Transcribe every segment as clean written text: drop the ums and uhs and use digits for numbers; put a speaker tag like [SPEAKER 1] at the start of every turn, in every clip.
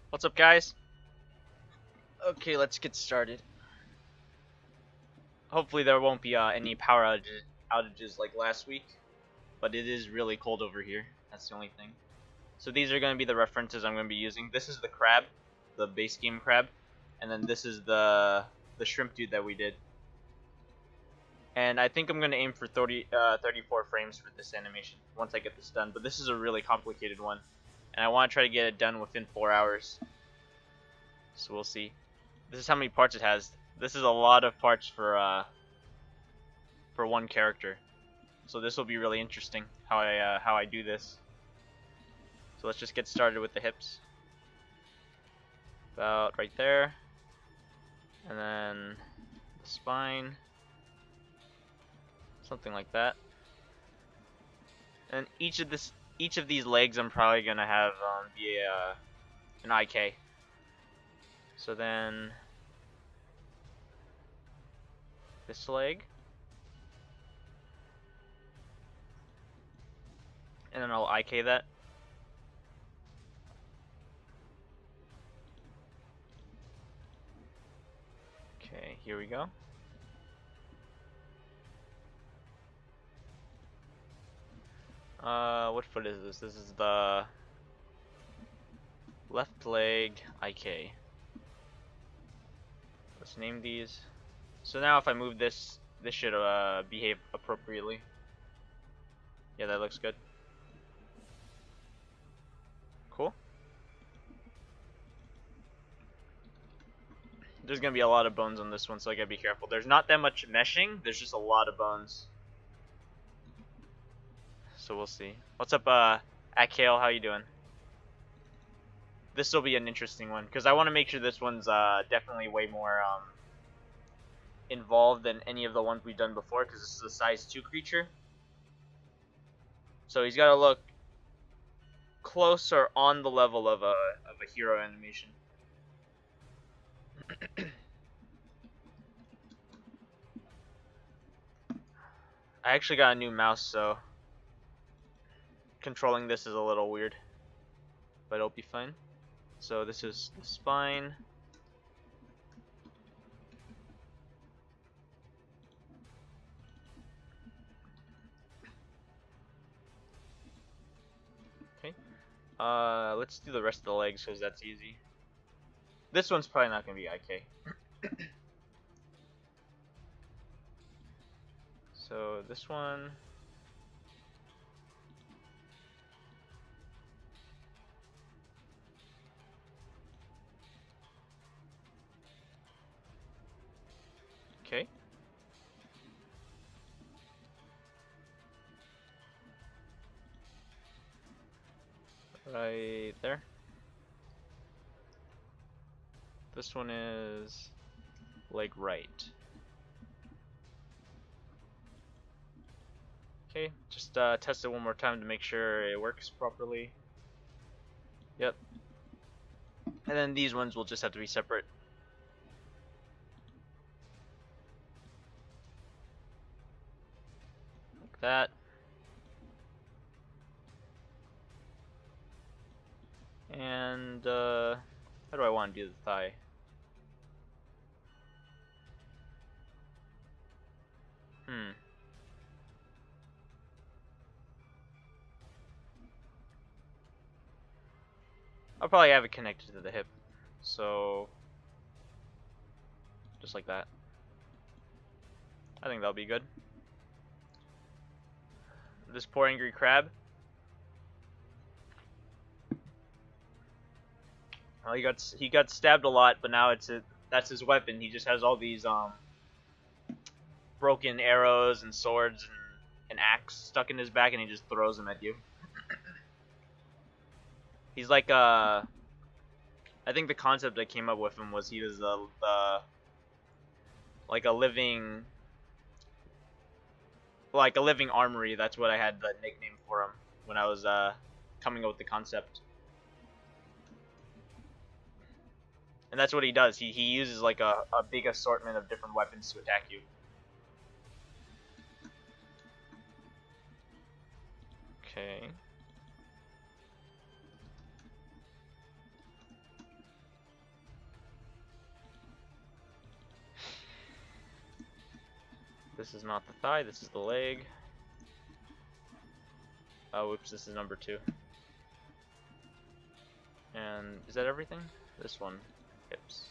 [SPEAKER 1] What's up, guys? Okay, let's get started. Hopefully there won't be any power outages like last week, but it is really cold over here. That's the only thing. So these are going to be the references I'm going to be using. This is the crab, the base game crab, and then this is the shrimp dude that we did. And I think I'm going to aim for 34 frames for this animation once I get this done. But this is a really complicated one, and I want to try to get it done within 4 hours. So we'll see. This is how many parts it has. This is a lot of parts for one character. So this will be really interesting how I do this. So let's just get started with the hips. About right there. And then the spine. Something like that. And each of these legs I'm probably gonna have be an IK. So then this leg, and then I'll IK that. Okay, here we go. What foot is this? This is the left leg IK. Let's name these. So now if I move this, this should behave appropriately. Yeah, that looks good. Cool. There's gonna be a lot of bones on this one, so I gotta be careful. There's not that much meshing, there's just a lot of bones. So we'll see. What's up, Akale? How you doing? This will be an interesting one, because I want to make sure this one's definitely way more involved than any of the ones we've done before, because this is a size 2 creature. So he's got to look close or on the level of a hero animation. I actually got a new mouse, so controlling this is a little weird, but it'll be fine. So this is the spine. Okay. Let's do the rest of the legs because that's easy. This one's probably not gonna be IK. So this one. Okay. Right there. This one is leg right. Okay, just test it one more time to make sure it works properly. Yep. And then these ones will just have to be separate. Like that. And how do I want to do the thigh? I'll probably have it connected to the hip. So just like that. I think that'll be good. This poor angry crab. Well, he got stabbed a lot, but now that's his weapon. He just has all these broken arrows and swords and an axe stuck in his back, and he just throws them at you. He's like I think the concept I came up with him was he was like a living armory. That's what I had the nickname for him when I was coming up with the concept. And that's what he does. He uses like a big assortment of different weapons to attack you. Okay. This is not the thigh, this is the leg. Oh, whoops, this is number 2. And is that everything? This one, hips.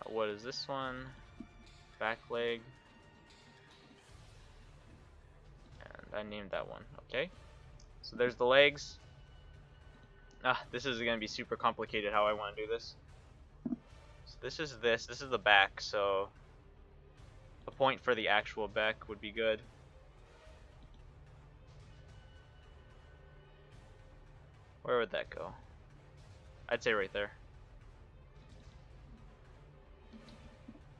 [SPEAKER 1] What is this one? Back leg. And I named that one, okay. So there's the legs. This is going to be super complicated how I want to do this. So this is the back, so a point for the actual back would be good. Where would that go? I'd say right there.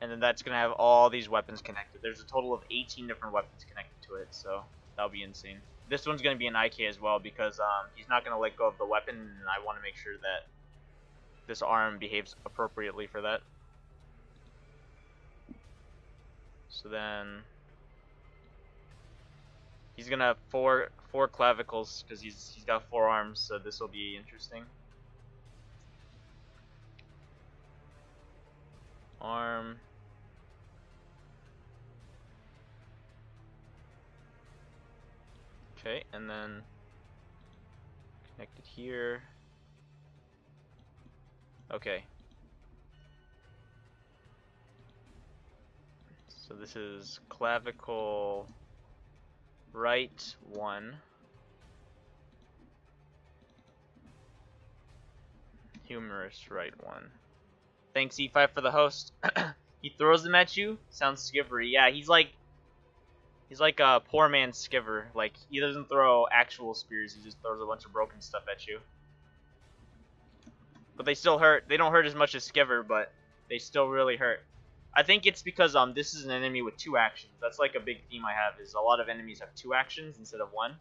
[SPEAKER 1] And then that's going to have all these weapons connected. There's a total of 18 different weapons connected to it, so that'll be insane. This one's going to be an IK as well because he's not going to let go of the weapon, and I want to make sure that this arm behaves appropriately for that. So then he's going to have four clavicles because he's got 4 arms, so this will be interesting. Arm. Okay, and then connected here. Okay. So this is clavicle right 1. Humerus right 1. Thanks E5 for the host. He throws them at you? Sounds skivery. Yeah, he's like a poor man's skiver. Like, he doesn't throw actual spears, he just throws a bunch of broken stuff at you. But they still hurt. They don't hurt as much as skiver, but they still really hurt. I think it's because this is an enemy with 2 actions. That's like a big theme I have, is a lot of enemies have 2 actions instead of 1.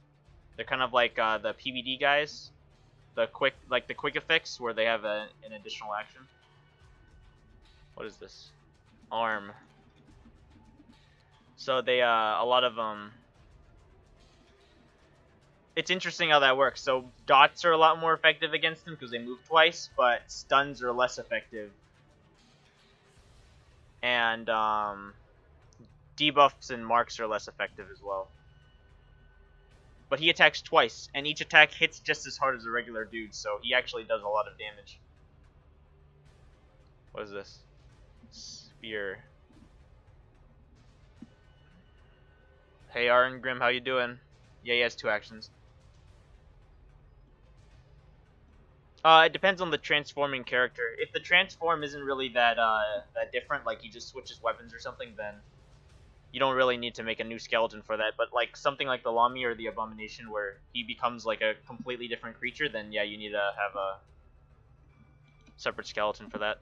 [SPEAKER 1] They're kind of like the PvD guys. The quick effects where they have an additional action. What is this? Arm. So they, a lot of it's interesting how that works. So dots are a lot more effective against them because they move twice, but stuns are less effective. And debuffs and marks are less effective as well. But he attacks twice, and each attack hits just as hard as a regular dude, so he actually does a lot of damage. What is this? Spear. Hey Arn Grim, how you doing? Yeah, he has 2 actions. It depends on the transforming character. If the transform isn't really that different, like he just switches weapons or something, then you don't really need to make a new skeleton for that. But like something like the Lami or the Abomination, where he becomes like a completely different creature, then yeah, you need to have a separate skeleton for that.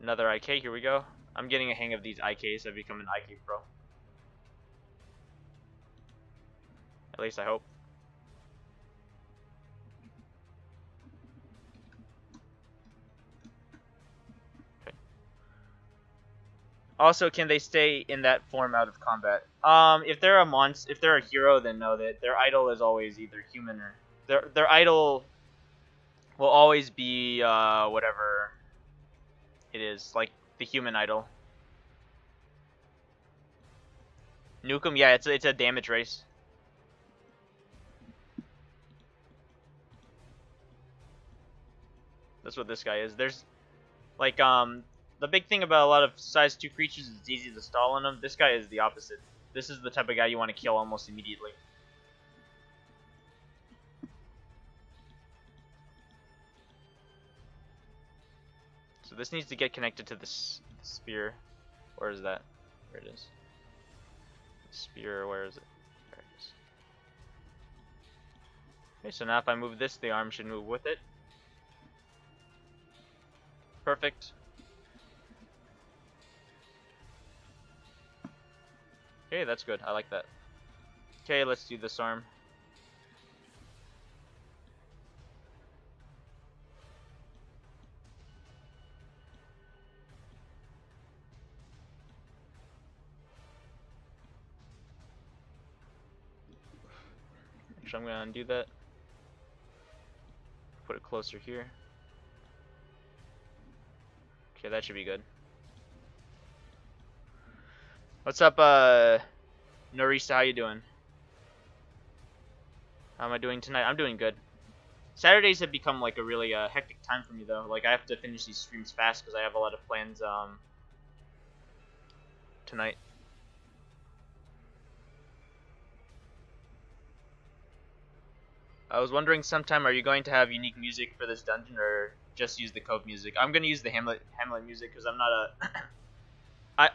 [SPEAKER 1] Another IK, here we go. I'm getting a hang of these IKs. I've become an IK pro. At least I hope. Okay. Also, can they stay in that form out of combat? If they're a hero, then no. That their idol is always either human or their idol will always be whatever it is, like the human idol. Nukem, yeah, it's a damage race. That's what this guy is. There's like the big thing about a lot of size 2 creatures is it's easy to stall on them. This guy is the opposite. This is the type of guy you want to kill almost immediately. So this needs to get connected to this spear. Where is that? There it is. Spear, where is it? There it is. Okay, so now if I move this, the arm should move with it. Perfect. Okay, that's good. I like that. Okay, let's do this arm. Actually, I'm going to undo that. Put it closer here. Okay, that should be good. What's up, Norisa? How you doing? How am I doing tonight? I'm doing good. Saturdays have become like a really hectic time for me though. Like I have to finish these streams fast because I have a lot of plans tonight. I was wondering sometime, are you going to have unique music for this dungeon or just use the Cove music? I'm gonna use the Hamlet music because I'm not a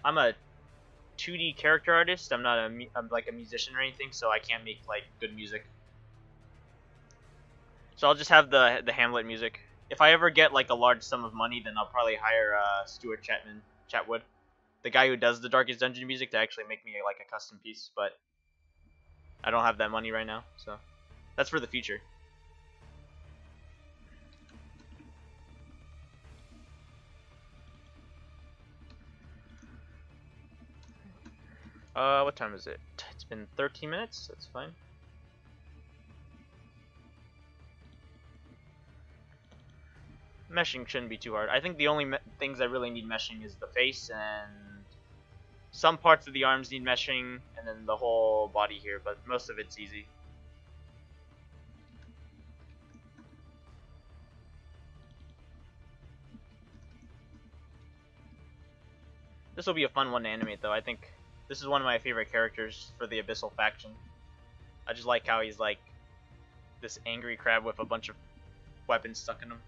[SPEAKER 1] I'm a 2D character artist. I'm not I'm like a musician or anything, so I can't make like good music. So I'll just have the Hamlet music. If I ever get like a large sum of money, then I'll probably hire Stuart Chatwood, the guy who does the Darkest Dungeon music, to actually make me like a custom piece. But I don't have that money right now, so that's for the future. What time is it? It's been 13 minutes. That's fine. Meshing shouldn't be too hard. I think the only things that really need meshing is the face, and some parts of the arms need meshing, and then the whole body here, but most of it's easy. This will be a fun one to animate though. I think this is one of my favorite characters for the Abyssal faction. I just like how he's like this angry crab with a bunch of weapons stuck in him.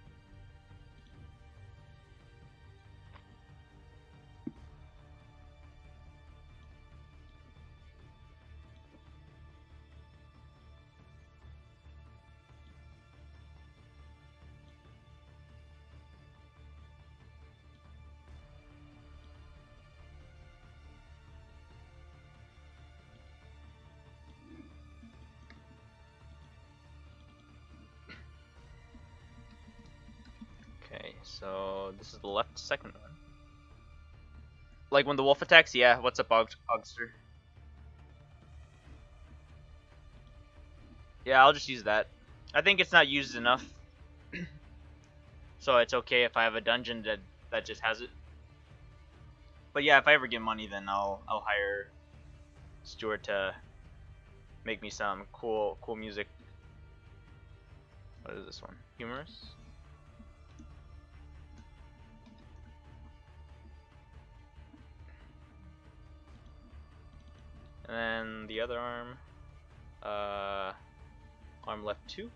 [SPEAKER 1] Okay, so this is the left second one. Like when the wolf attacks, yeah. What's up, Ogster? Yeah, I'll just use that. I think it's not used enough, so it's okay if I have a dungeon that just has it. But yeah, if I ever get money, then I'll hire Stuart to make me some cool music. What is this one? Humorous? And then the other arm, arm left 2.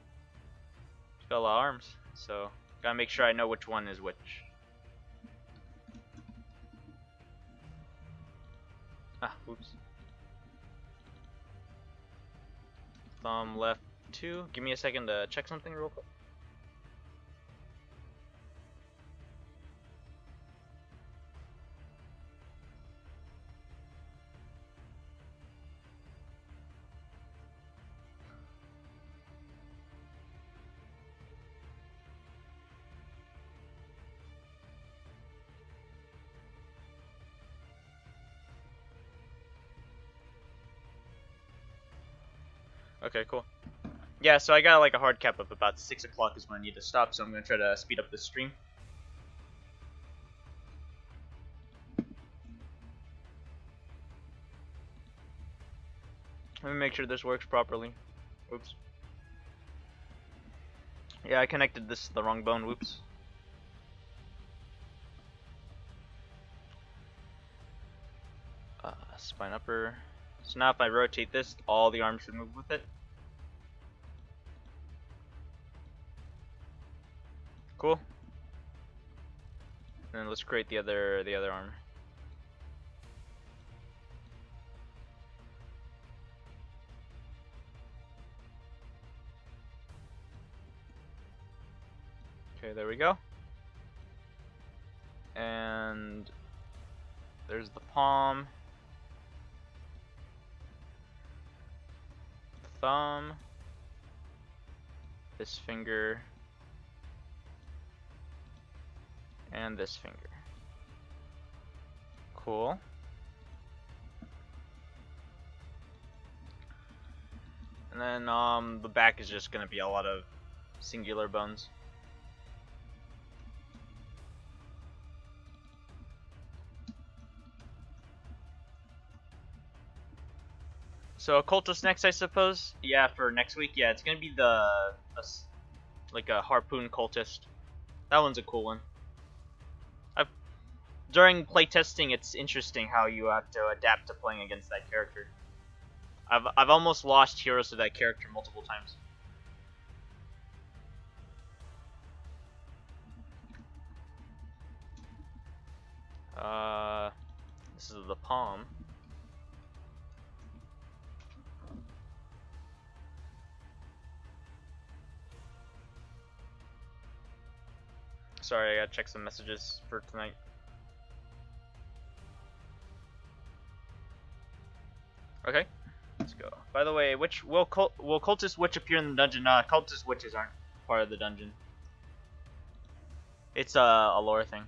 [SPEAKER 1] Got a lot of arms, so gotta make sure I know which one is which. Ah, oops. Thumb left 2. Give me a second to check something real quick. Okay, cool. Yeah, so I got like a hard cap of about 6 o'clock is when I need to stop, so I'm gonna try to speed up the stream. Let me make sure this works properly. Oops. Yeah, I connected this to the wrong bone. Whoops. Spine upper. So now if I rotate this, all the arms should move with it. Cool. And then let's create the other arm. Okay, there we go. And there's the palm. Thumb. This finger. And this finger. Cool. And then the back is just gonna be a lot of singular bones. So occultist next, I suppose. Yeah, for next week. Yeah, it's gonna be like a harpoon cultist. That one's a cool one. During playtesting, it's interesting how you have to adapt to playing against that character. I've almost lost heroes to that character multiple times. This is the palm. Sorry, I gotta check some messages for tonight. Okay, let's go. By the way, which will cultist witch appear in the dungeon? Nah, cultist witches aren't part of the dungeon. It's a lore thing.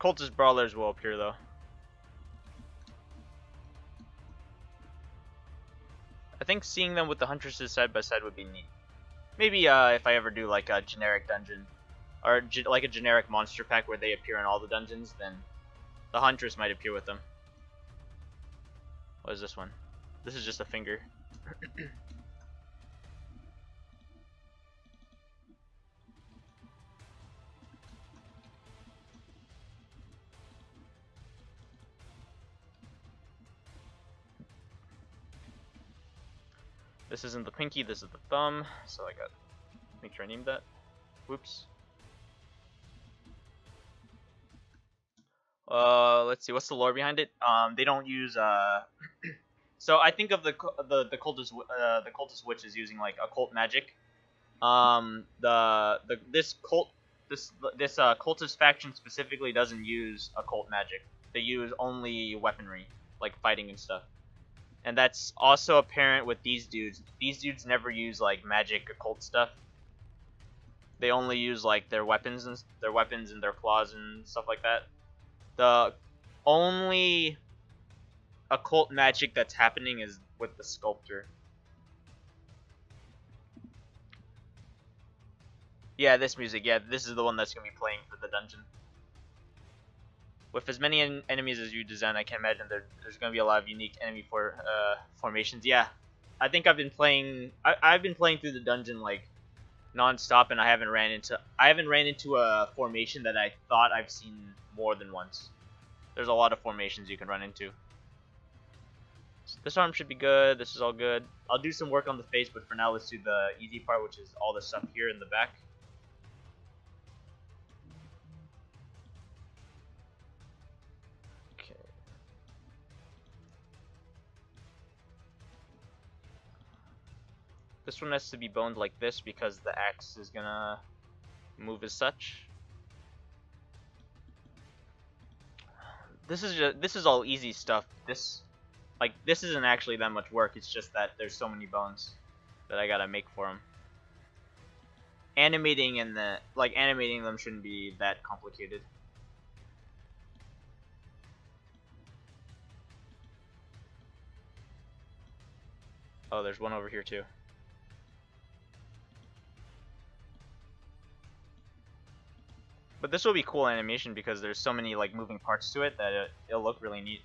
[SPEAKER 1] Cultist brawlers will appear though. I think seeing them with the huntresses side by side would be neat. Maybe if I ever do like a generic dungeon, or like a generic monster pack where they appear in all the dungeons, then the huntress might appear with them. What is this one? This is just a finger. This isn't the pinky, this is the thumb, so I got make sure I named that. Whoops. Let's see, what's the lore behind it? They don't use so I think of the cultist witch is using like occult magic. This cultist faction specifically doesn't use occult magic. They use only weaponry, like fighting and stuff. And that's also apparent with these dudes. These dudes never use like magic occult stuff. They only use like their weapons and their claws and stuff like that. The only occult magic that's happening is with the sculptor. Yeah, this music. Yeah, this is the one that's gonna be playing for the dungeon. With as many enemies as you design, I can imagine there's going to be a lot of unique enemy formations. Yeah, I think I've been playing through the dungeon like non-stop, and I haven't ran into a formation that I thought I've seen more than once. There's a lot of formations you can run into. So this arm should be good. This is all good. I'll do some work on the face, but for now let's do the easy part, which is all the stuff here in the back. This one has to be boned like this because the axe is gonna move as such. This is all easy stuff. This isn't actually that much work. It's just that there's so many bones that I gotta make for them. Animating them shouldn't be that complicated. Oh, there's one over here too. But this will be cool animation because there's so many like moving parts to it that it'll look really neat.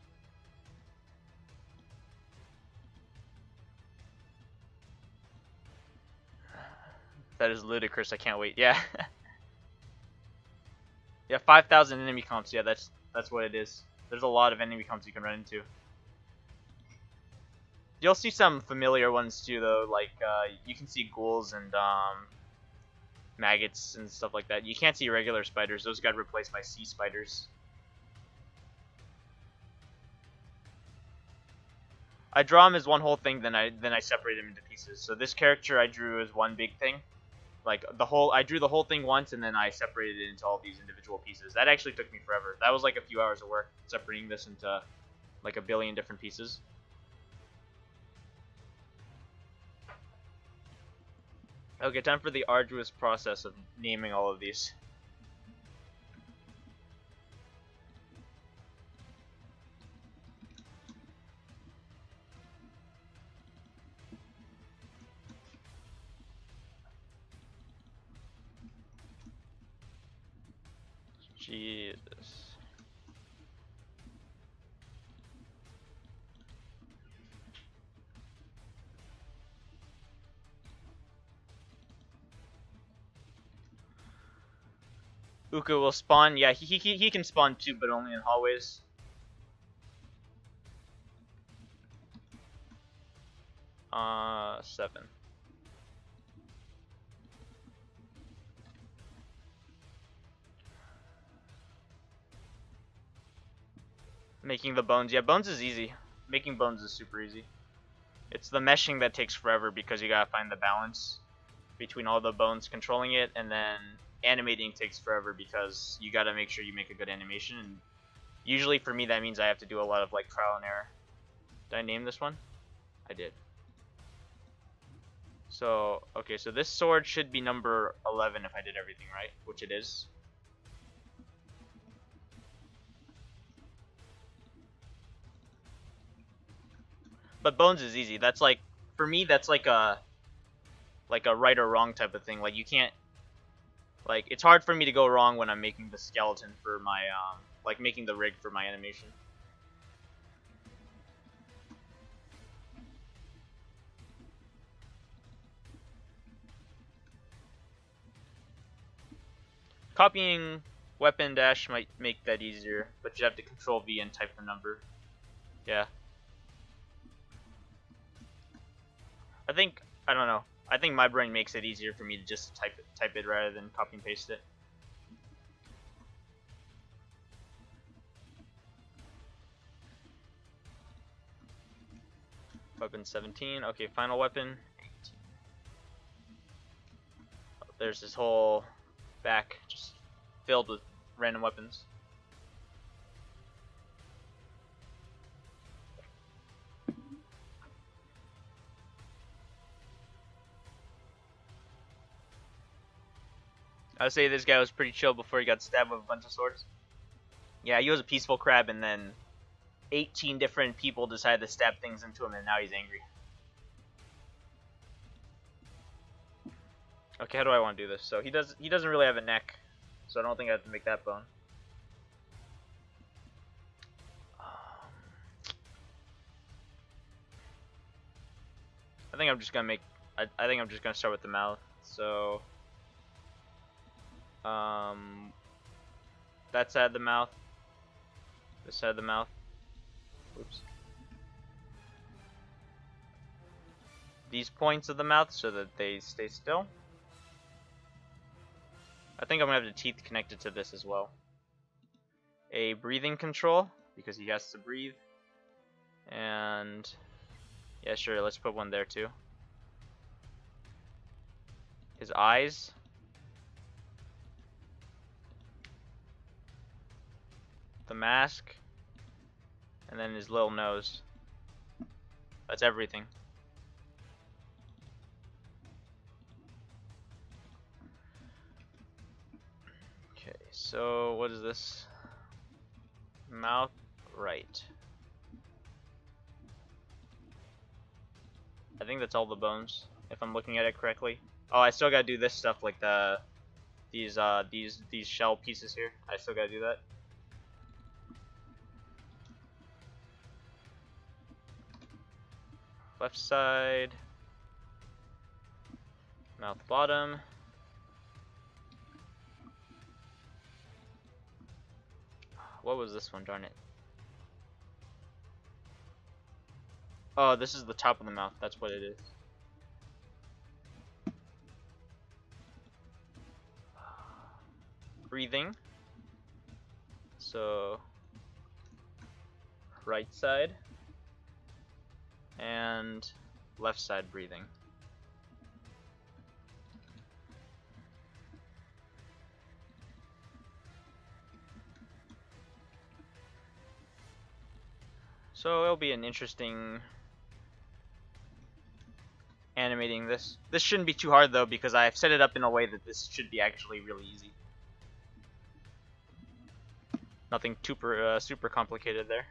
[SPEAKER 1] That is ludicrous. I can't wait. Yeah. Yeah, 5,000 enemy comps. Yeah, that's what it is. There's a lot of enemy comps you can run into. You'll see some familiar ones too, though. Like you can see ghouls and maggots and stuff like that. You can't see regular spiders. Those got replaced by sea spiders. I draw them as one whole thing, then I separate them into pieces. So this character I drew as one big thing. Like I drew the whole thing once, and then I separated it into all these individual pieces. That actually took me forever. That was like a few hours of work, separating this into like a billion different pieces. Okay, time for the arduous process of naming all of these. Jesus. Uka will spawn. Yeah, he can spawn too, but only in hallways. Seven. Making the bones. Yeah, bones is easy. Making bones is super easy. It's the meshing that takes forever because you gotta find the balance between all the bones controlling it, and then animating takes forever because you gotta make sure you make a good animation. And usually for me that means I have to do a lot of like trial and error. Did I name this one? I did. So, okay, so this sword should be number 11 if I did everything right, which it is. But bones is easy. That's like, for me, that's like a right or wrong type of thing. Like you can't, like it's hard for me to go wrong when I'm making the skeleton for my like making the rig for my animation. Copying weapon dash might make that easier, but you have to control V and type the number. Yeah. I don't know. I think my brain makes it easier for me to just type it rather than copy and paste it. Weapon 17. Okay, final weapon. 18. There's this whole back just filled with random weapons. I would say this guy was pretty chill before he got stabbed with a bunch of swords. Yeah, he was a peaceful crab, and then 18 different people decided to stab things into him, and now he's angry. Okay, how do I want to do this? So he doesn't really have a neck, so I don't think I have to make that bone. I think I'm just gonna make. I think I'm just gonna start with the mouth. So that side of the mouth, this side of the mouth. Oops. These points of the mouth so that they stay still. I think I'm gonna have the teeth connected to this as well. A breathing control because he has to breathe. And yeah, sure, let's put one there too. His eyes. The mask. And then his little nose. That's everything. Okay, so what is this? Mouth right. I think that's all the bones, if I'm looking at it correctly. Oh, I still gotta do this stuff like these shell pieces here. I still gotta do that. Left side, mouth bottom. What was this one, darn it? Oh, this is the top of the mouth, that's what it is. Breathing. So, right side. And left side breathing. So it'll be an interesting animating this. This shouldn't be too hard though because I've set it up in a way that this should be actually really easy. Nothing super complicated there.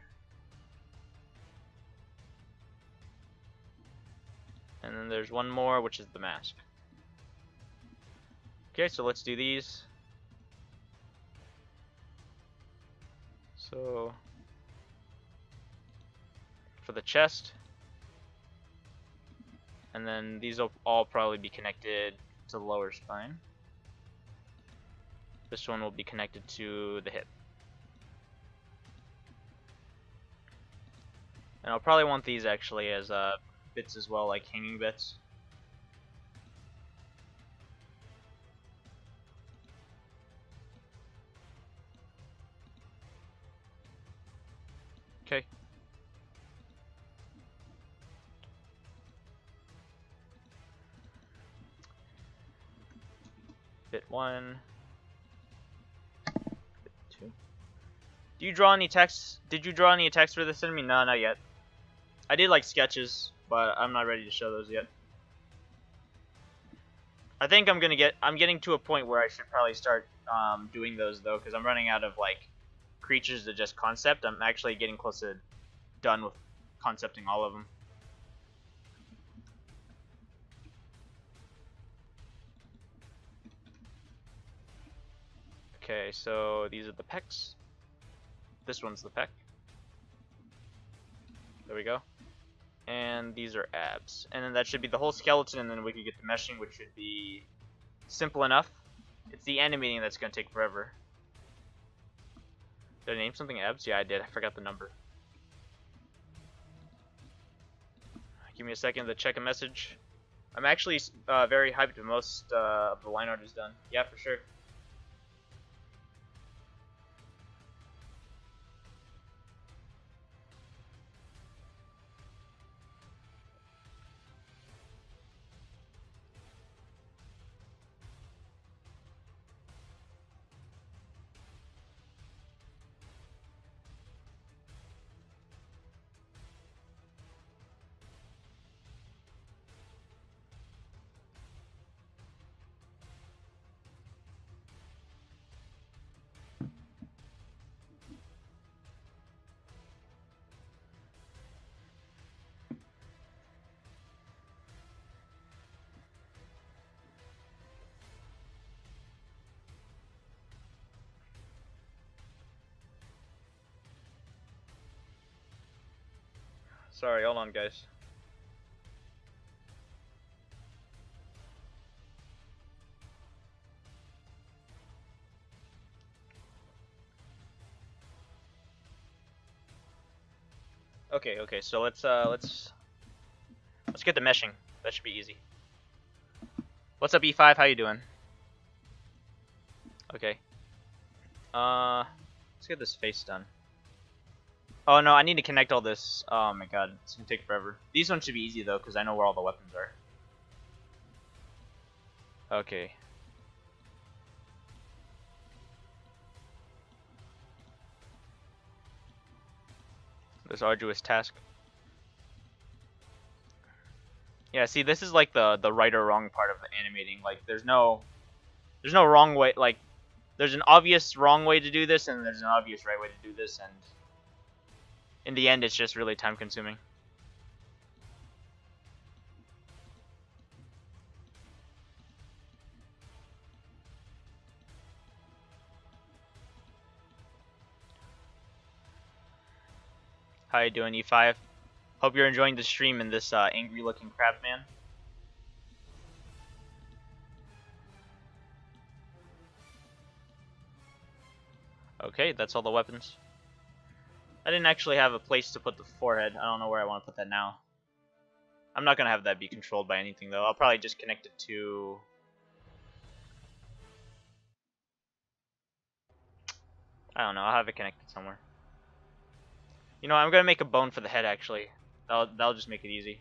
[SPEAKER 1] And then there's one more, which is the mask. Okay, so let's do these. So for the chest, and then these will all probably be connected to the lower spine. This one will be connected to the hip. And I'll probably want these actually as bits as well, like hanging bits. Okay. Bit 1. Bit 2. Do you draw any text? Did you draw any text for this enemy? No, not yet. I did like sketches, but I'm not ready to show those yet. I think I'm getting to a point where I should probably start doing those though, because I'm running out of like creatures to just concept. I'm actually getting close to done with concepting all of them. Okay, so these are the pecs. This one's the pec. There we go. And these are abs. And then that should be the whole skeleton, and then we can get the meshing, which should be simple enough. It's the animating that's going to take forever. Did I name something abs? Yeah, I did. I forgot the number. Give me a second to check a message. I'm actually very hyped. Most of the line art is done. Yeah, for sure. Sorry, hold on, guys. Okay, so let's get the meshing. That should be easy. What's up, E5? How you doing? Okay. Let's get this face done. Oh no, I need to connect all this. Oh my god, it's gonna take forever. These ones should be easy though, because I know where all the weapons are. Okay. This arduous task. Yeah, see, this is like the right or wrong part of the animating. Like, there's no wrong way. Like, there's an obvious wrong way to do this, and there's an obvious right way to do this, and in the end, it's just really time consuming. How you doing, E5? Hope you're enjoying the stream and this angry-looking crab man. Okay, that's all the weapons. I didn't actually have a place to put the forehead. I don't know where I want to put that now. I'm not going to have that be controlled by anything, though. I'll probably just connect it to... I don't know. I'll have it connected somewhere. You know, I'm going to make a bone for the head, actually. That'll just make it easy.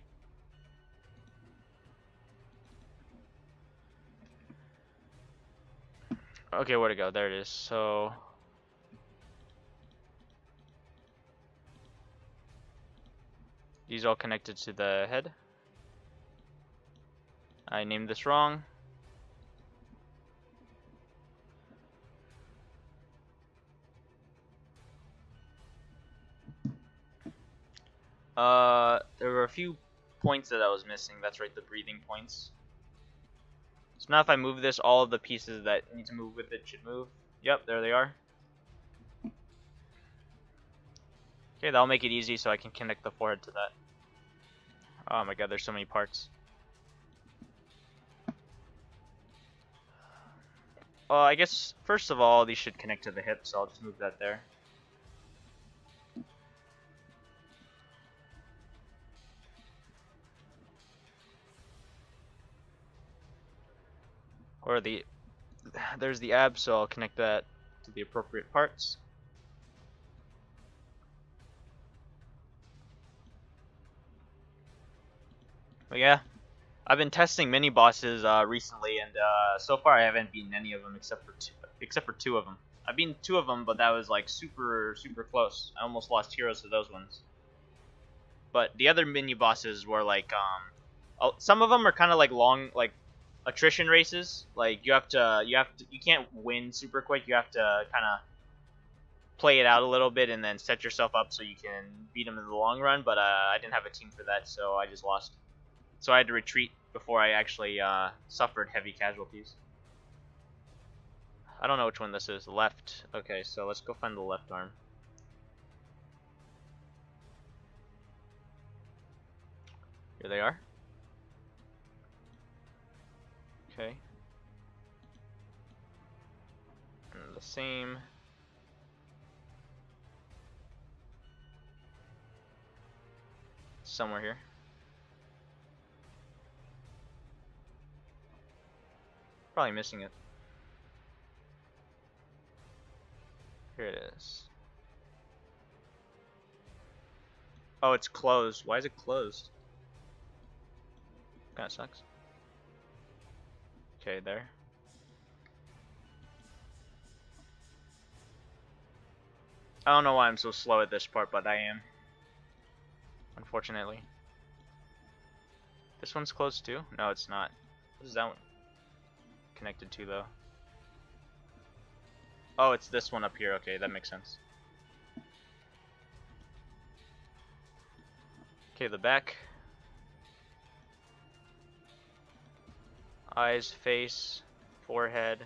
[SPEAKER 1] Okay, where to go? There it is. So... these all connected to the head. I named this wrong. There were a few points that I was missing. That's right, the breathing points. So now if I move this, all of the pieces that need to move with it should move. Yep, there they are. Okay, that'll make it easy so I can connect the forehead to that. Oh my god, there's so many parts. I guess first of all these should connect to the hip, so I'll just move that there. Or there's the ab, so I'll connect that to the appropriate parts. But yeah, I've been testing mini bosses recently, and so far I haven't beaten any of them except for two of them. I've beaten two of them, but that was like super close. I almost lost heroes to those ones. But the other mini bosses were like some of them are kind of like long like attrition races. Like you can't win super quick. You have to kind of play it out a little bit and then set yourself up so you can beat them in the long run. But I didn't have a team for that, so I just lost. So I had to retreat before I actually suffered heavy casualties. I don't know which one this is. Left. Okay, so let's go find the left arm. Here they are. Okay. And the same. Somewhere here. Probably missing it. Here it is. Oh, it's closed. Why is it closed? Kinda sucks. Okay, there. I don't know why I'm so slow at this part, but I am. Unfortunately. This one's closed too? No, it's not. What is that one connected to though? Oh, it's this one up here. Okay, that makes sense. Okay, the back. Eyes, face, forehead,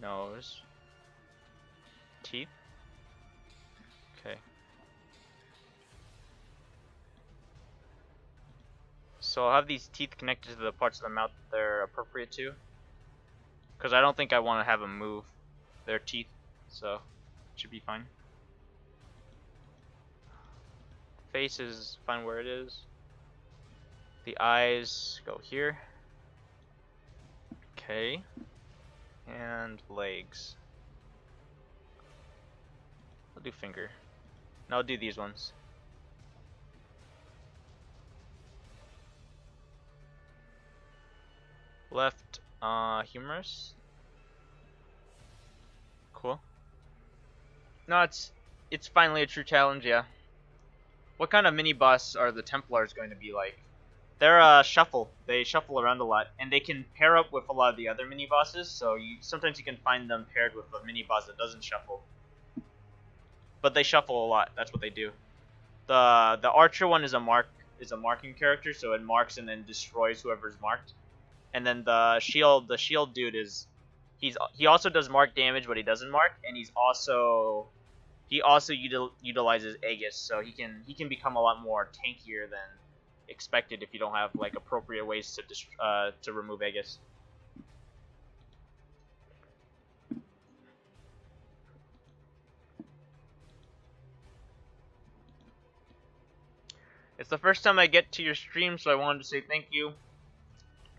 [SPEAKER 1] nose, teeth. Okay. So I'll have these teeth connected to the parts of the mouth that they're appropriate to. Because I don't think I want to have them move their teeth, so it should be fine. Face is fine where it is. The eyes go here. Okay. And legs. I'll do finger. No, I'll do these ones. Left, humerus. Cool. No, it's finally a true challenge, yeah. What kind of mini boss are the Templars going to be like? They're shuffle. They shuffle around a lot, and they can pair up with a lot of the other mini bosses. So sometimes you can find them paired with a mini boss that doesn't shuffle. But they shuffle a lot. That's what they do. The archer one is a marking character, so it marks and then destroys whoever's marked. And then the shield dude is he also does mark damage, but he doesn't mark, and he also utilizes Aegis, so he can become a lot more tankier than expected if you don't have like appropriate ways to remove Aegis. It's the first time I get to your stream, so I wanted to say thank you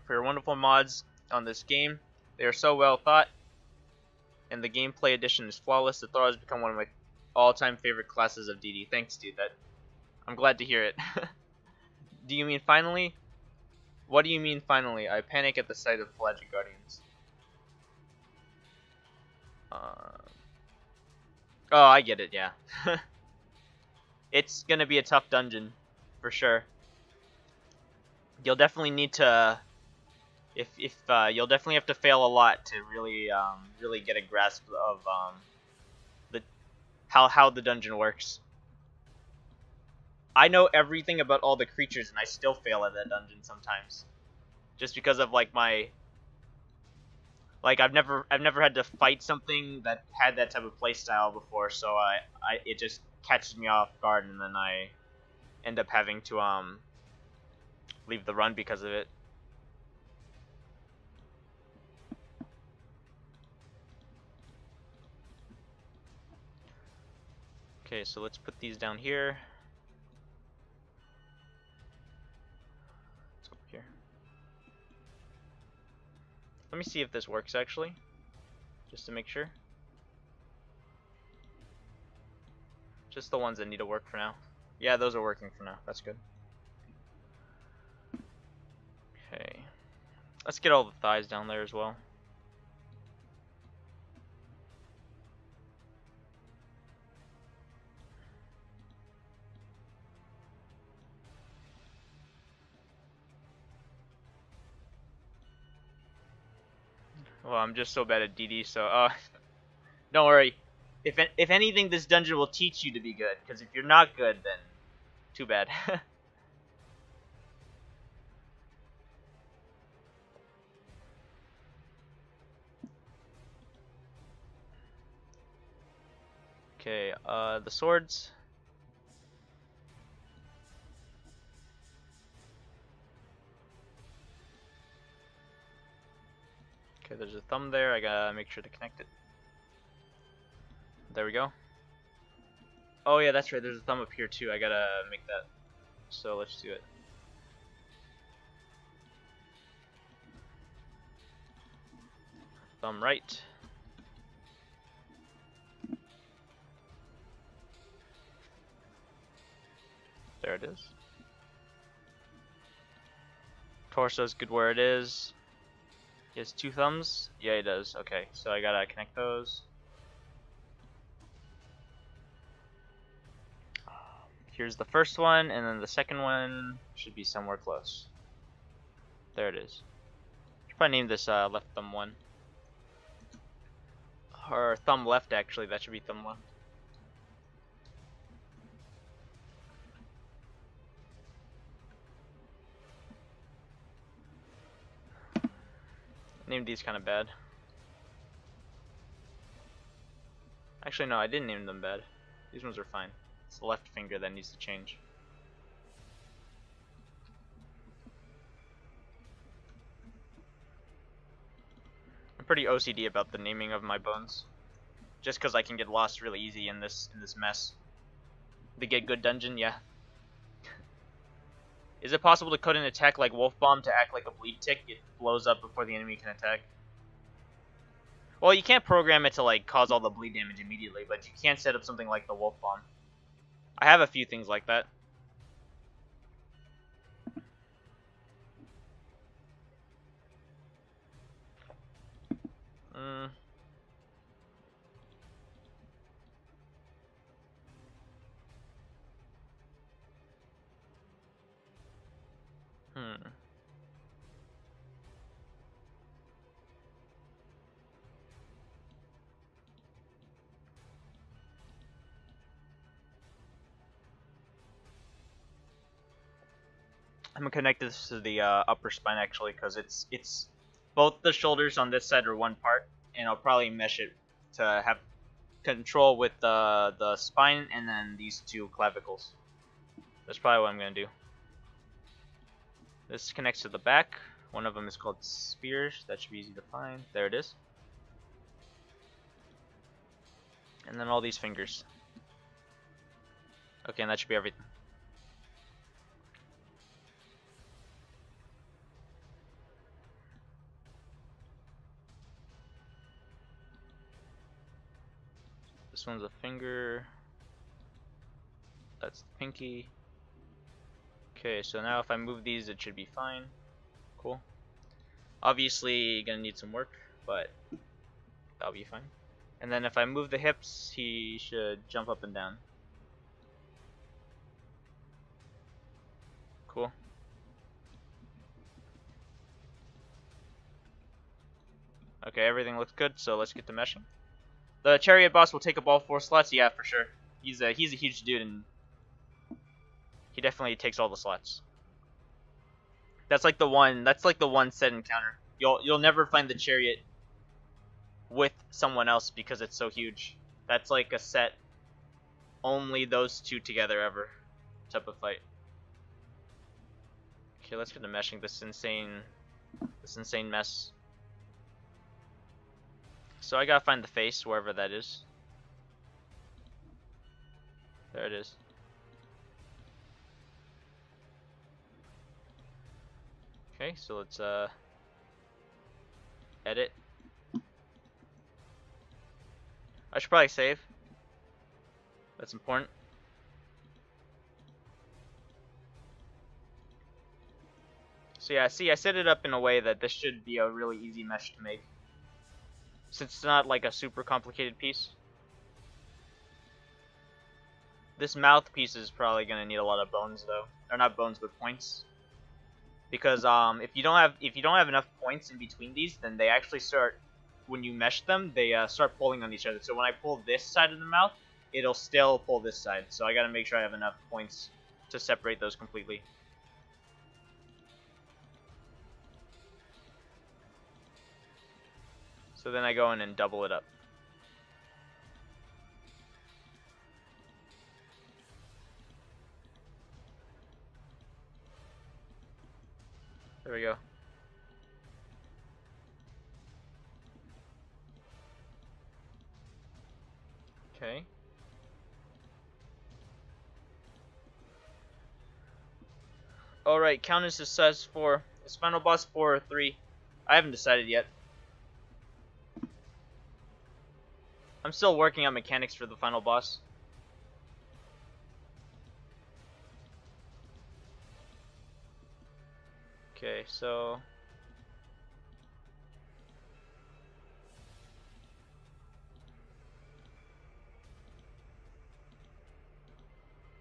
[SPEAKER 1] for your wonderful mods on this game. They are so well thought, and the gameplay addition is flawless. The Thor has become one of my all-time favorite classes of DD. Thanks, dude. I'm glad to hear it. Do you mean finally? What do you mean finally? I panic at the sight of pelagic guardians. Oh, I get it. Yeah. It's gonna be a tough dungeon, for sure. You'll definitely need to, you'll definitely have to fail a lot to really get a grasp of how the dungeon works. I know everything about all the creatures, and I still fail at that dungeon sometimes, just because of like I've never had to fight something that had that type of playstyle before, so it just catches me off guard, and then I end up having to leave the run because of it. Okay, so let's put these down here. Let's go up here. Let me see if this works actually, just to make sure. Just the ones that need to work for now. Yeah, those are working for now. That's good. Okay. Let's get all the thighs down there as well. Well, I'm just so bad at DD, so don't worry. If anything, this dungeon will teach you to be good. Because if you're not good, then too bad. Okay, the swords. Okay, there's a thumb there. I gotta make sure to connect it. There we go. Oh yeah, that's right. There's a thumb up here too. I gotta make that. So let's do it. Thumb right. There it is. Torso's good where it is. He has 2 thumbs? Yeah, he does. Okay, so I gotta connect those. Here's the first one, and then the second one should be somewhere close. There it is. Should probably name this left thumb 1. Or thumb left, actually. That should be thumb 1. Named these kind of bad. Actually, no, I didn't name them bad. These ones are fine. It's the left finger that needs to change. I'm pretty OCD about the naming of my bones, just because I can get lost really easy in this mess. The Get Good dungeon, yeah. Is it possible to code an attack like Wolf Bomb to act like a bleed tick? It blows up before the enemy can attack. Well, you can't program it to like cause all the bleed damage immediately, but you can set up something like the Wolf Bomb. I have a few things like that. I'm gonna connect this to the upper spine actually, because it's both the shoulders on this side are one part, and I'll probably mesh it to have control with the spine and then these 2 clavicles. That's probably what I'm gonna do. This connects to the back. One of them is called spears. That should be easy to find. There it is. And then all these fingers. Okay, and that should be everything. This one's a finger. That's the pinky. Okay, so now if I move these, it should be fine. Cool. Obviously, gonna need some work, but that'll be fine. And then if I move the hips, he should jump up and down. Cool. Okay, everything looks good, so let's get to meshing. The chariot boss will take up all 4 slots, yeah, for sure. He's a huge dude, and he definitely takes all the slots. That's like the one set encounter. You'll never find the chariot with someone else because it's so huge. That's like a set only those 2 together ever type of fight. Okay, let's get to meshing this insane mess. So I gotta find the face, wherever that is. There it is. Okay, so let's edit. I should probably save. That's important. So yeah, see, I set it up in a way that this should be a really easy mesh to make, since it's not like a super complicated piece. This mouthpiece is probably gonna need a lot of bones though, or not bones, but points. Because if you don't have enough points in between these, then they actually start, when you mesh them, they start pulling on each other. So when I pull this side of the mouth, it'll still pull this side. So I gotta make sure I have enough points to separate those completely. So then I go in and double it up. There we go. Okay. Alright, count as success 4. Is final boss 4 or 3? I haven't decided yet. I'm still working on mechanics for the final boss. Okay, so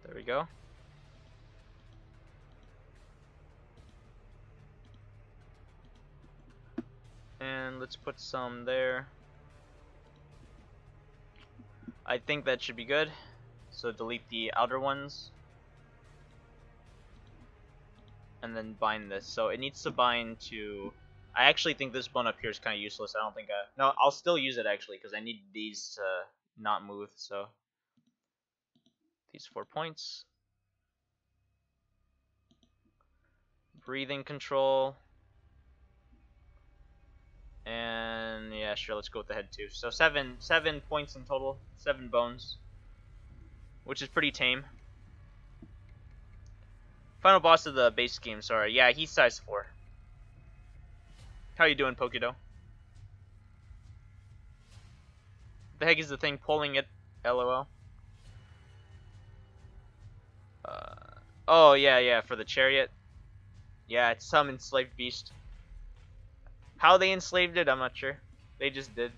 [SPEAKER 1] there we go. And let's put some there. I think that should be good. So delete the outer ones. And then bind this. So it needs to bind to... I actually think this bone up here is kind of useless. I don't think no, I'll still use it actually, because I need these to not move. So these 4 points. Breathing control. And yeah, sure, let's go with the head too. So seven points in total, 7 bones, which is pretty tame. Final boss of the base game, sorry. Yeah, he's size 4. How you doing, Pokedo? The heck is the thing pulling it? LOL. Oh yeah, for the chariot. Yeah, it's some enslaved beast. How they enslaved it, I'm not sure. They just did.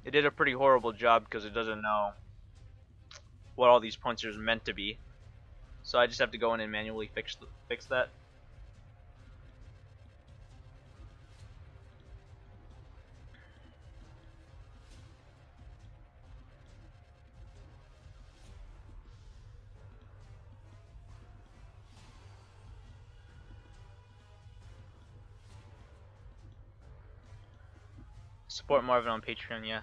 [SPEAKER 1] It did a pretty horrible job because it doesn't know what all these points are meant to be. So I just have to go in and manually fix that. Support Marvin on Patreon, yeah.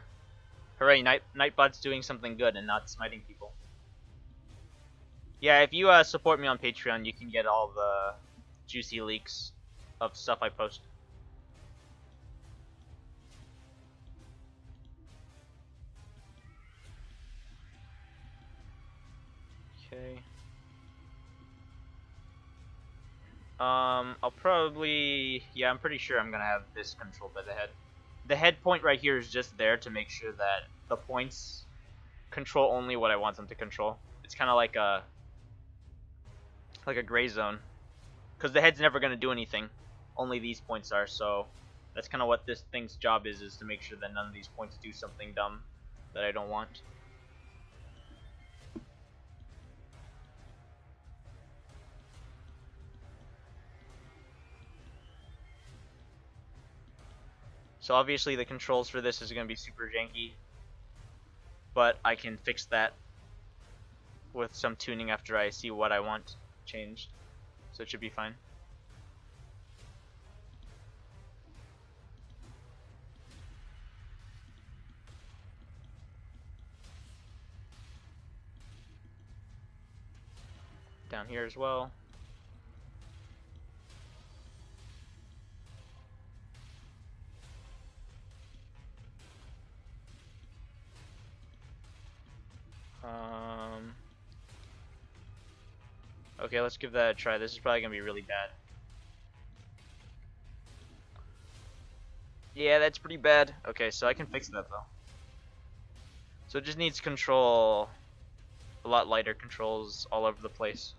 [SPEAKER 1] Hooray, Nightbot's doing something good and not smiting people. Yeah, if you support me on Patreon, you can get all the juicy leaks of stuff I post. Okay. I'll probably... Yeah, I'm pretty sure I'm gonna have this controlled by the head. The head point right here is just there to make sure that the points control only what I want them to control. It's kind of like a gray zone, because the head's never going to do anything. Only these points are, so that's kind of what this thing's job is to make sure that none of these points do something dumb that I don't want. So obviously the controls for this is going to be super janky, but I can fix that with some tuning after I see what I want changed, so it should be fine. down here as well. Okay, let's give that a try. This is probably gonna be really bad. Yeah, that's pretty bad. Okay, so I can fix that though. So it just needs control, a lot lighter controls all over the place.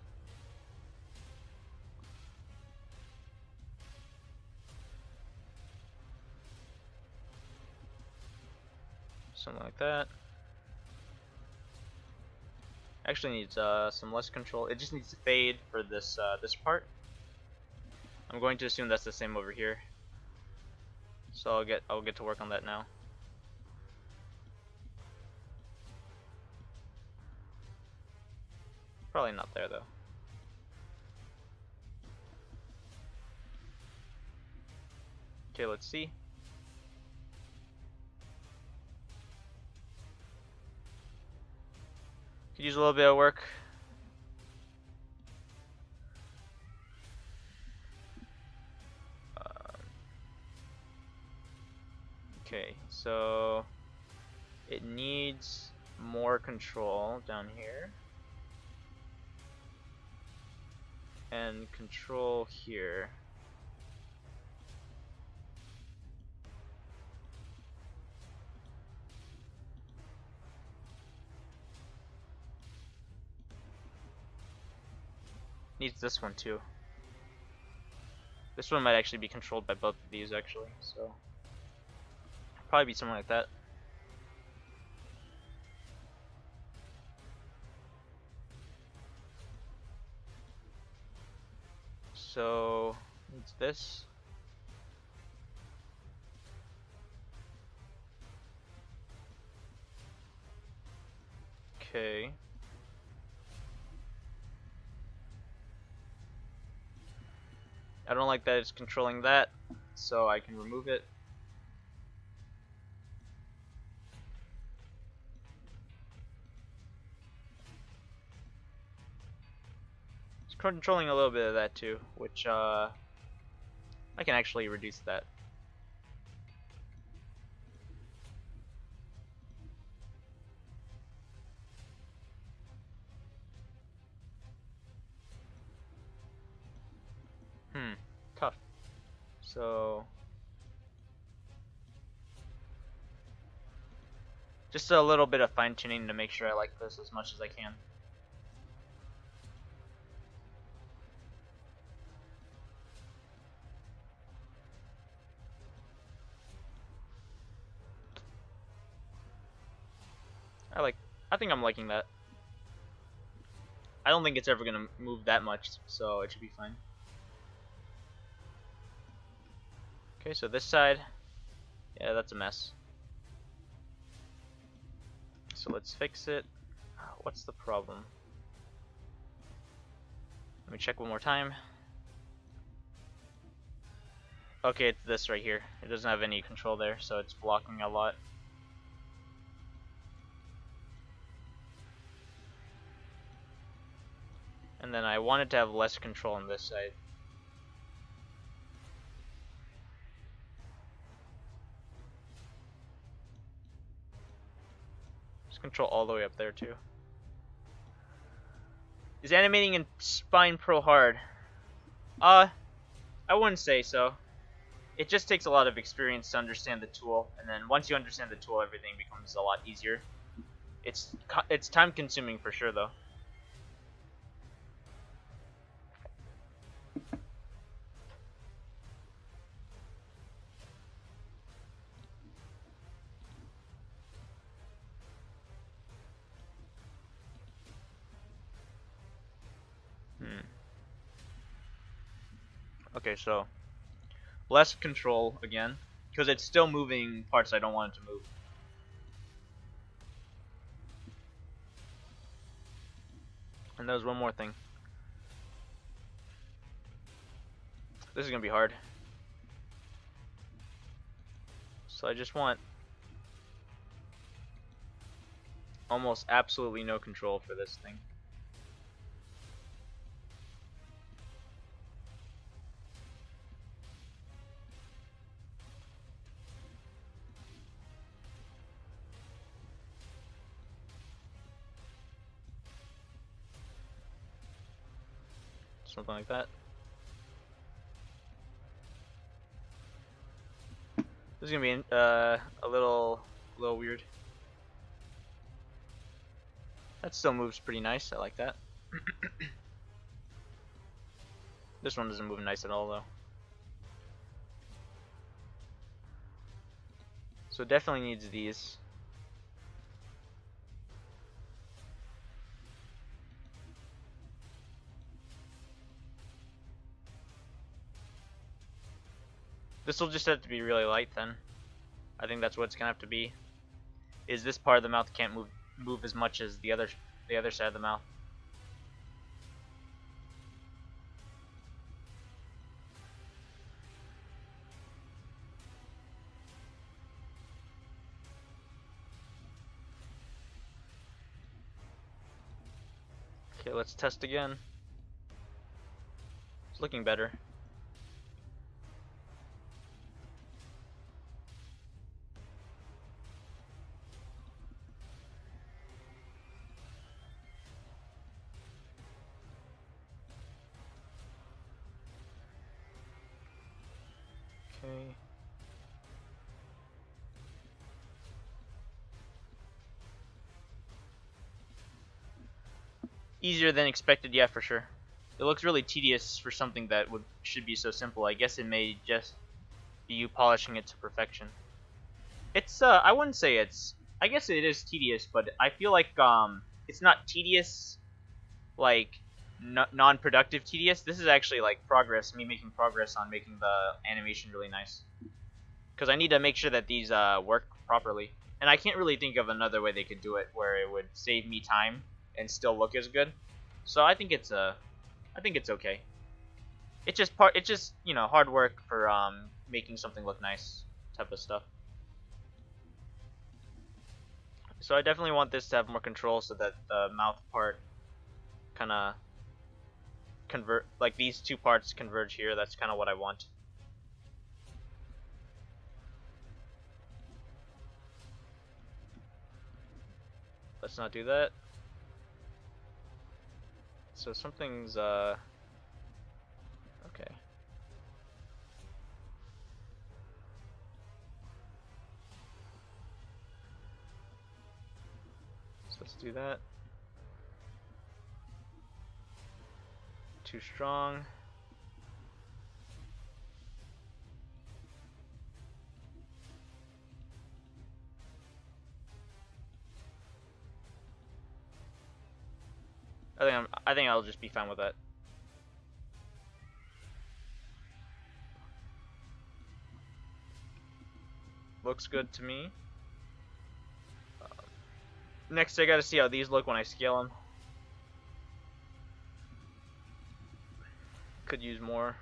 [SPEAKER 1] Something like that. Actually needs some less control. It just needs to fade for this this part. I'm going to assume that's the same over here. So I'll get to work on that now. Probably not there though. Okay, let's see. Could use a little bit of work. Okay, so it needs more control down here. And control here. Needs this one too. This one might actually be controlled by both of these actually, so probably be something like that. So needs this. Okay. I don't like that it's controlling that, so I can remove it. It's controlling a little bit of that too, which I can actually reduce that. Tough. So just a little bit of fine tuning to make sure I like this as much as I can. I think I'm liking that. I don't think it's ever gonna move that much, so it should be fine. Okay, so this side, yeah, that's a mess. So let's fix it. What's the problem? Let me check one more time. Okay, it's this right here. It doesn't have any control there, so it's blocking a lot. And then I wanted to have less control on this side. Just control all the way up there too. Is animating in Spine Pro hard? I wouldn't say so. It just takes a lot of experience to understand the tool, and then once you understand the tool, everything becomes a lot easier. It's time consuming for sure though. Okay, so less control again, because it's still moving parts I don't want it to move. And there's one more thing. This is gonna be hard. So I just want almost absolutely no control for this thing. Something like that. This is gonna be a little weird. That still moves pretty nice. I like that. This one doesn't move nice at all though. So it definitely needs these. This will just have to be really light then. I think that's what it's gonna have to be. Is this part of the mouth can't move as much as the other side of the mouth. Okay, let's test again. It's looking better. Okay. Easier than expected, yeah, for sure. It looks really tedious for something that should be so simple. I guess it may just be you polishing it to perfection. It's I wouldn't say it's. I guess it is tedious, but I feel like it's not tedious like non-productive tedious. This is actually like progress. Me making progress on making the animation really nice. Because I need to make sure that these work properly, and I can't really think of another way they could do it where it would save me time and still look as good. So I think it's okay. It's just you know, hard work for making something look nice type of stuff. So I definitely want this to have more control so that the mouth part kind of like these two parts converge here. That's kind of what I want. Let's not do that. So something's okay. So let's do that. Too strong. I think I'll just be fine with that. Looks good to me. Next, I gotta see how these look when I scale them. Could use more.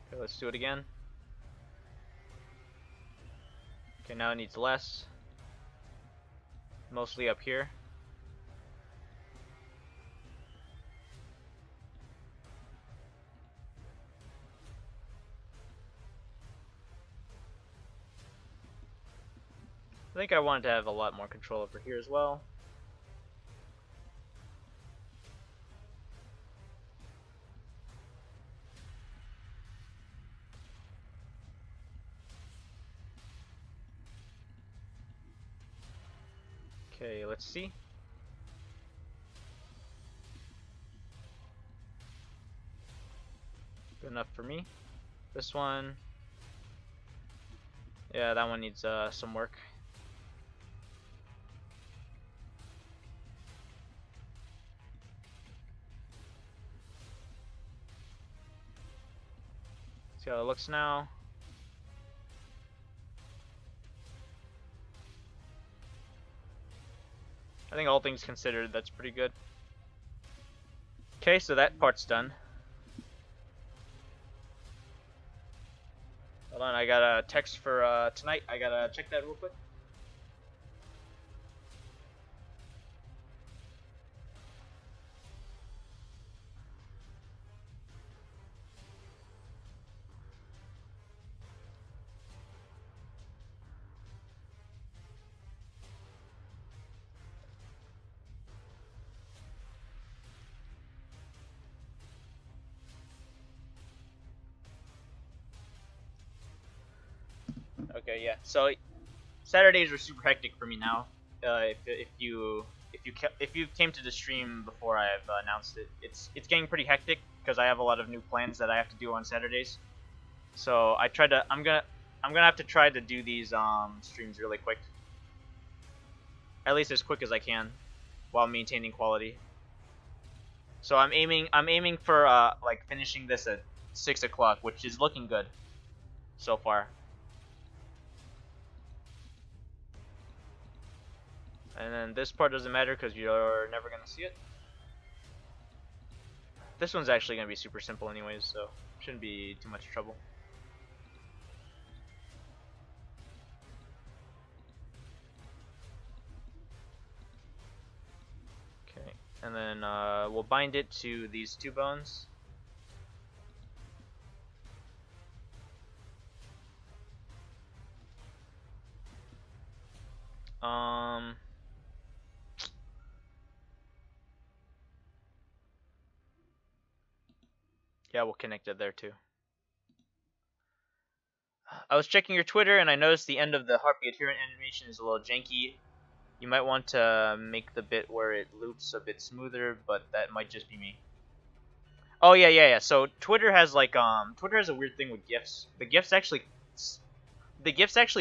[SPEAKER 1] Okay, let's do it again. Okay, now it needs less. Mostly up here. I think I wanted to have a lot more control over here as well. Okay, let's see. Good enough for me. This one, yeah, that one needs some work. See how it looks now. I think all things considered, that's pretty good. Okay, so that part's done. Hold on, I got a text for tonight. I gotta check that real quick. Okay, yeah. So Saturdays are super hectic for me now. If you came to the stream before I've announced it, it's getting pretty hectic because I have a lot of new plans that I have to do on Saturdays. So I'm gonna have to try to do these streams really quick, at least as quick as I can, while maintaining quality. So I'm aiming for like finishing this at 6 o'clock, which is looking good so far. And then this part doesn't matter because you're never gonna see it. This one's actually gonna be super simple anyways, so shouldn't be too much trouble. Okay, and then we'll bind it to these two bones. Yeah, we'll connect it there too. I was checking your Twitter and I noticed the end of the heartbeat adherent animation is a little janky. You might want to make the bit where it loops a bit smoother, but that might just be me. Oh yeah. So Twitter has like Twitter has a weird thing with GIFs. The GIFs actually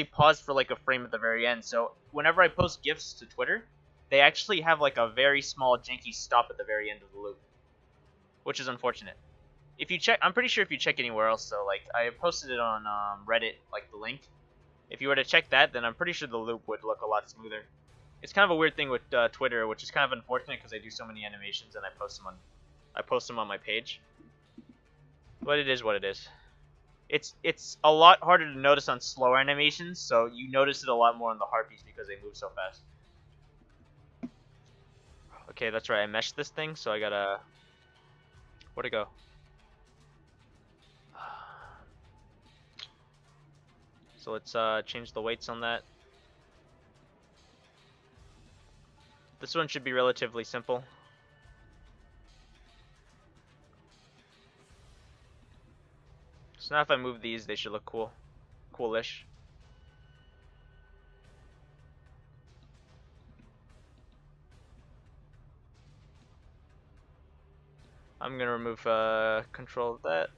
[SPEAKER 1] pause for like a frame at the very end. So whenever I post GIFs to Twitter, they actually have like a very small janky stop at the very end of the loop, which is unfortunate. If you check, I'm pretty sure if you check anywhere else, so like I posted it on Reddit, like the link. If you were to check that, then I'm pretty sure the loop would look a lot smoother. It's kind of a weird thing with Twitter, which is kind of unfortunate because I do so many animations and I post them on my page. But it is what it is. It's a lot harder to notice on slower animations, so you notice it a lot more on the heartbeats because they move so fast. Okay, that's right. I meshed this thing, so I gotta. Where'd it go? So let's change the weights on that. This one should be relatively simple. So now if I move these, they should look cool. Coolish. I'm gonna remove control of that.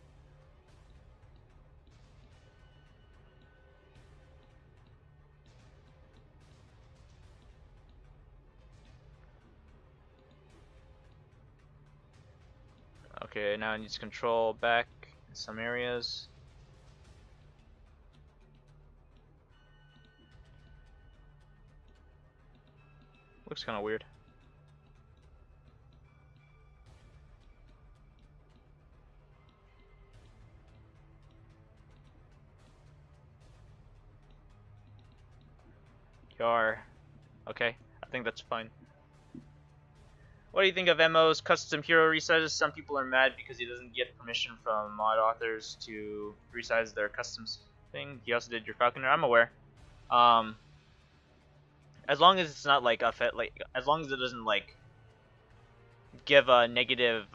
[SPEAKER 1] Okay, now it needs control back in some areas. Looks kind of weird. Yar. Okay, I think that's fine. What do you think of MO's custom hero resizes? Some people are mad because he doesn't get permission from mod authors to resize their customs thing. He also did your Falconer. I'm aware. As long as it's not like as long as it doesn't like give a negative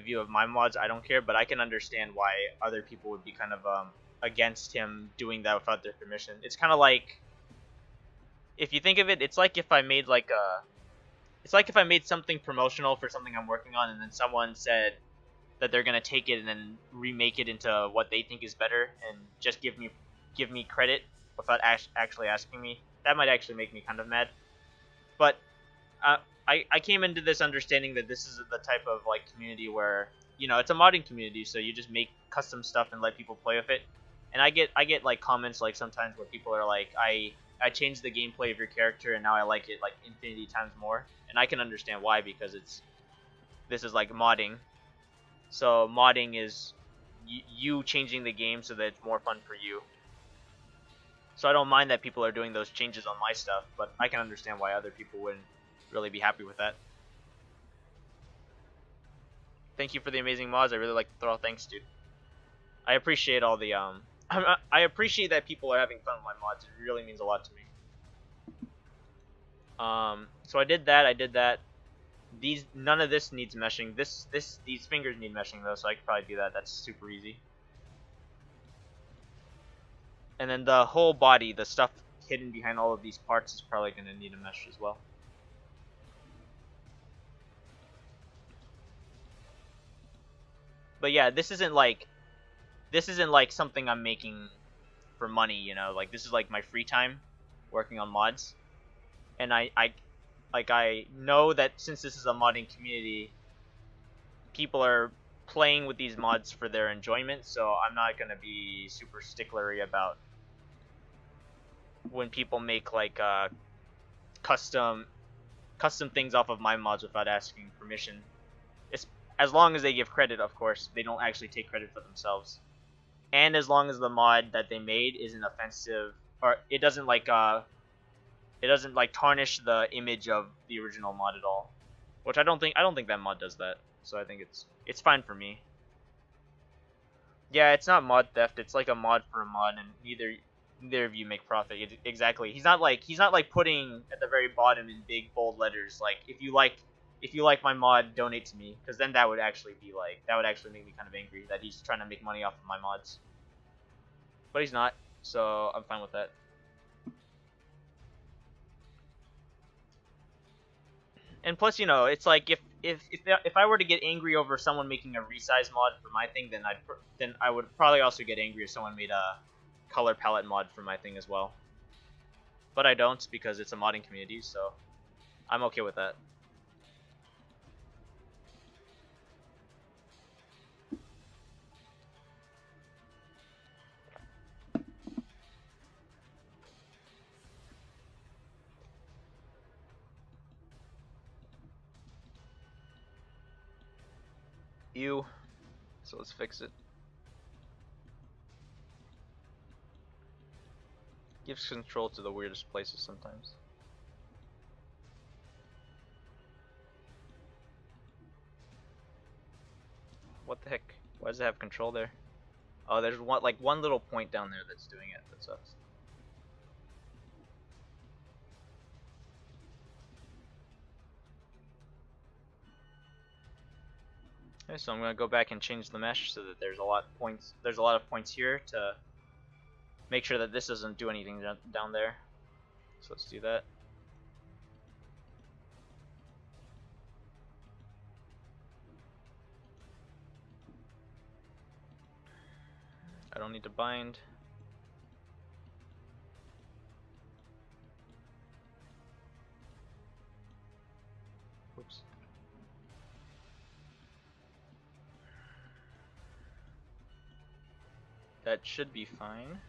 [SPEAKER 1] view of my mods, I don't care. But I can understand why other people would be kind of against him doing that without their permission. It's kind of like, if you think of it, it's like if I made like a. It's like if I made something promotional for something I'm working on, and then someone said that they're gonna take it and then remake it into what they think is better, and just give me credit without actually asking me. That might actually make me kind of mad. But I came into this understanding that this is the type of like community where, you know, it's a modding community, so you just make custom stuff and let people play with it. And I get like comments like sometimes where people are like, I changed the gameplay of your character and now I like it like infinity times more. And I can understand why, because this is like modding. So modding is you changing the game so that it's more fun for you. So I don't mind that people are doing those changes on my stuff, but I can understand why other people wouldn't really be happy with that. Thank you for the amazing mods. I really like to throw out thanks, dude. I appreciate all the I appreciate that people are having fun with my mods. It really means a lot to me. So I did that. None of this needs meshing. These fingers need meshing though, so I could probably do that. That's super easy. And then the whole body, the stuff hidden behind all of these parts, is probably going to need a mesh as well. But yeah, this isn't like something I'm making for money, you know. Like, this is like my free time working on mods. And I know that since this is a modding community, people are playing with these mods for their enjoyment, so I'm not going to be super sticklery about when people make like custom things off of my mods without asking permission. It's, as long as they give credit, of course. They don't actually take credit for themselves. And as long as the mod that they made isn't offensive, or it doesn't like tarnish the image of the original mod at all. Which I don't think that mod does that. So I think it's fine for me. Yeah, it's not mod theft. It's like a mod for a mod, and neither of you make profit. Exactly. He's not like putting at the very bottom in big bold letters like, if you like my mod, donate to me, because then that would actually make me kind of angry that he's trying to make money off of my mods. But he's not, so I'm fine with that. And plus, you know, it's like if I were to get angry over someone making a resize mod for my thing, then I would probably also get angry if someone made a color palette mod for my thing as well. But I don't, because it's a modding community, so I'm okay with that. Ew. So let's fix it. Gives control to the weirdest places sometimes. What the heck? Why does it have control there? Oh, there's one little point down there that's doing it. That sucks. Okay, so I'm gonna go back and change the mesh so that there's a lot of points here to make sure that this doesn't do anything down there. So let's do that. I don't need to bind. Whoops. That should be fine.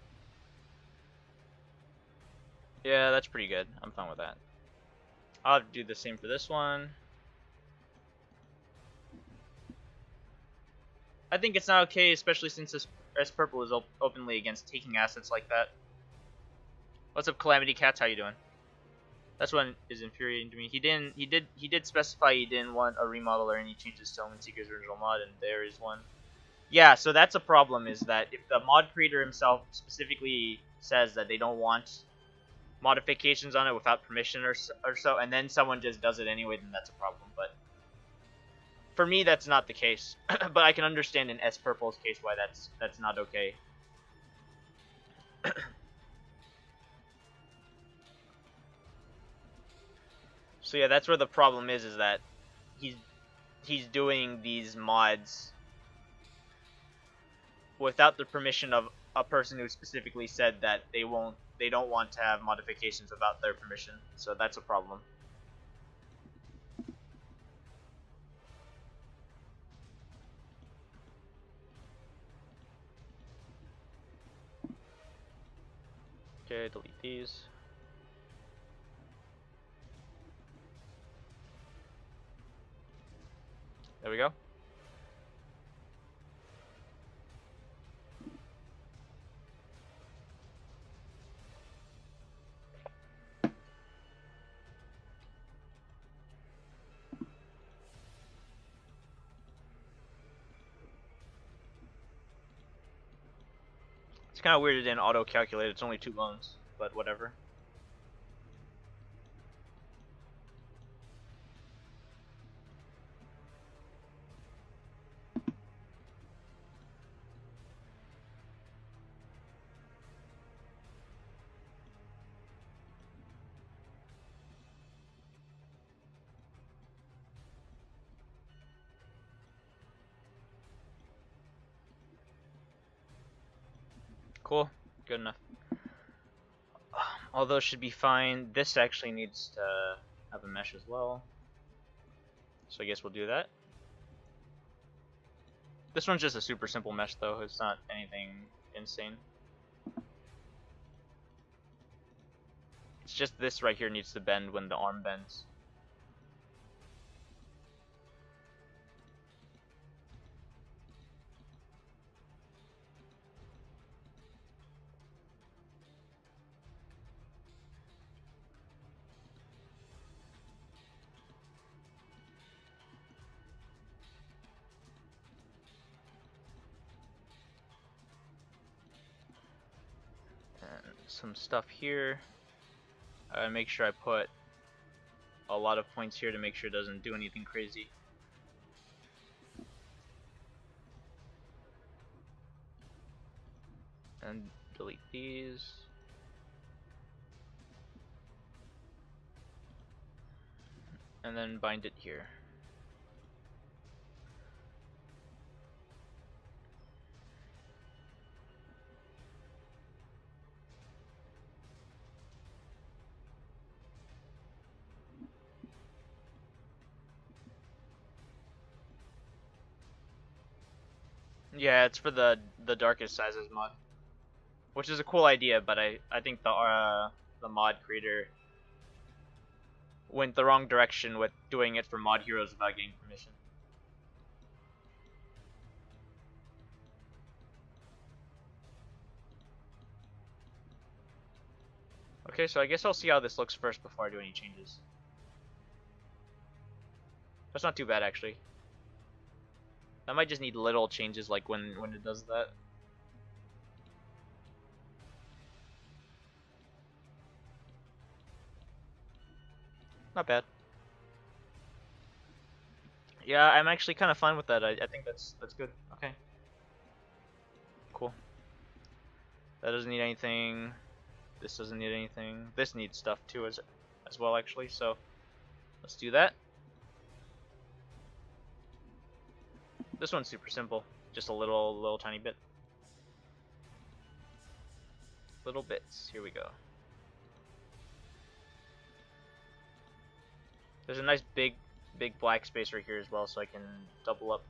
[SPEAKER 1] Yeah, that's pretty good. I'm fine with that. I'll do the same for this one. I think it's not okay, especially since this S-Purple is openly against taking assets like that. What's up, Calamity Cats? How you doing? That's one is infuriating to me. He did specify he didn't want a remodel or any changes to Omen Seeker's original mod, and there is one. Yeah, so that's a problem, is that if the mod creator himself specifically says that they don't want modifications on it without permission or so, and then someone just does it anyway, then that's a problem. But for me, that's not the case. But I can understand in S-Purple's case why that's not okay. So yeah, that's where the problem is that he's doing these mods without the permission of a person who specifically said that they don't want to have modifications without their permission. So that's a problem. Okay, delete these. There we go. It's kind of weird it didn't auto-calculate. It's only 2 loans, but whatever. Cool. Good enough. Although should be fine. This actually needs to have a mesh as well. So I guess we'll do that. This one's just a super simple mesh though. It's not anything insane. It's just this right here needs to bend when the arm bends. And some stuff here. Make sure I put a lot of points here to make sure it doesn't do anything crazy. And delete these. And then bind it here. Yeah, it's for the darkest sizes mod, which is a cool idea, but I think the mod creator went the wrong direction with doing it for mod heroes without getting permission. Okay, so I guess I'll see how this looks first before I do any changes. That's not too bad actually. That might just need little changes like when it does that. Not bad. Yeah, I'm actually kind of fine with that. I think that's good. Okay. Cool. That doesn't need anything. This doesn't need anything. This needs stuff too as well actually. So let's do that. This one's super simple. Just a little tiny bit. Little bits. Here we go. There's a nice big black space right here as well, so I can double up.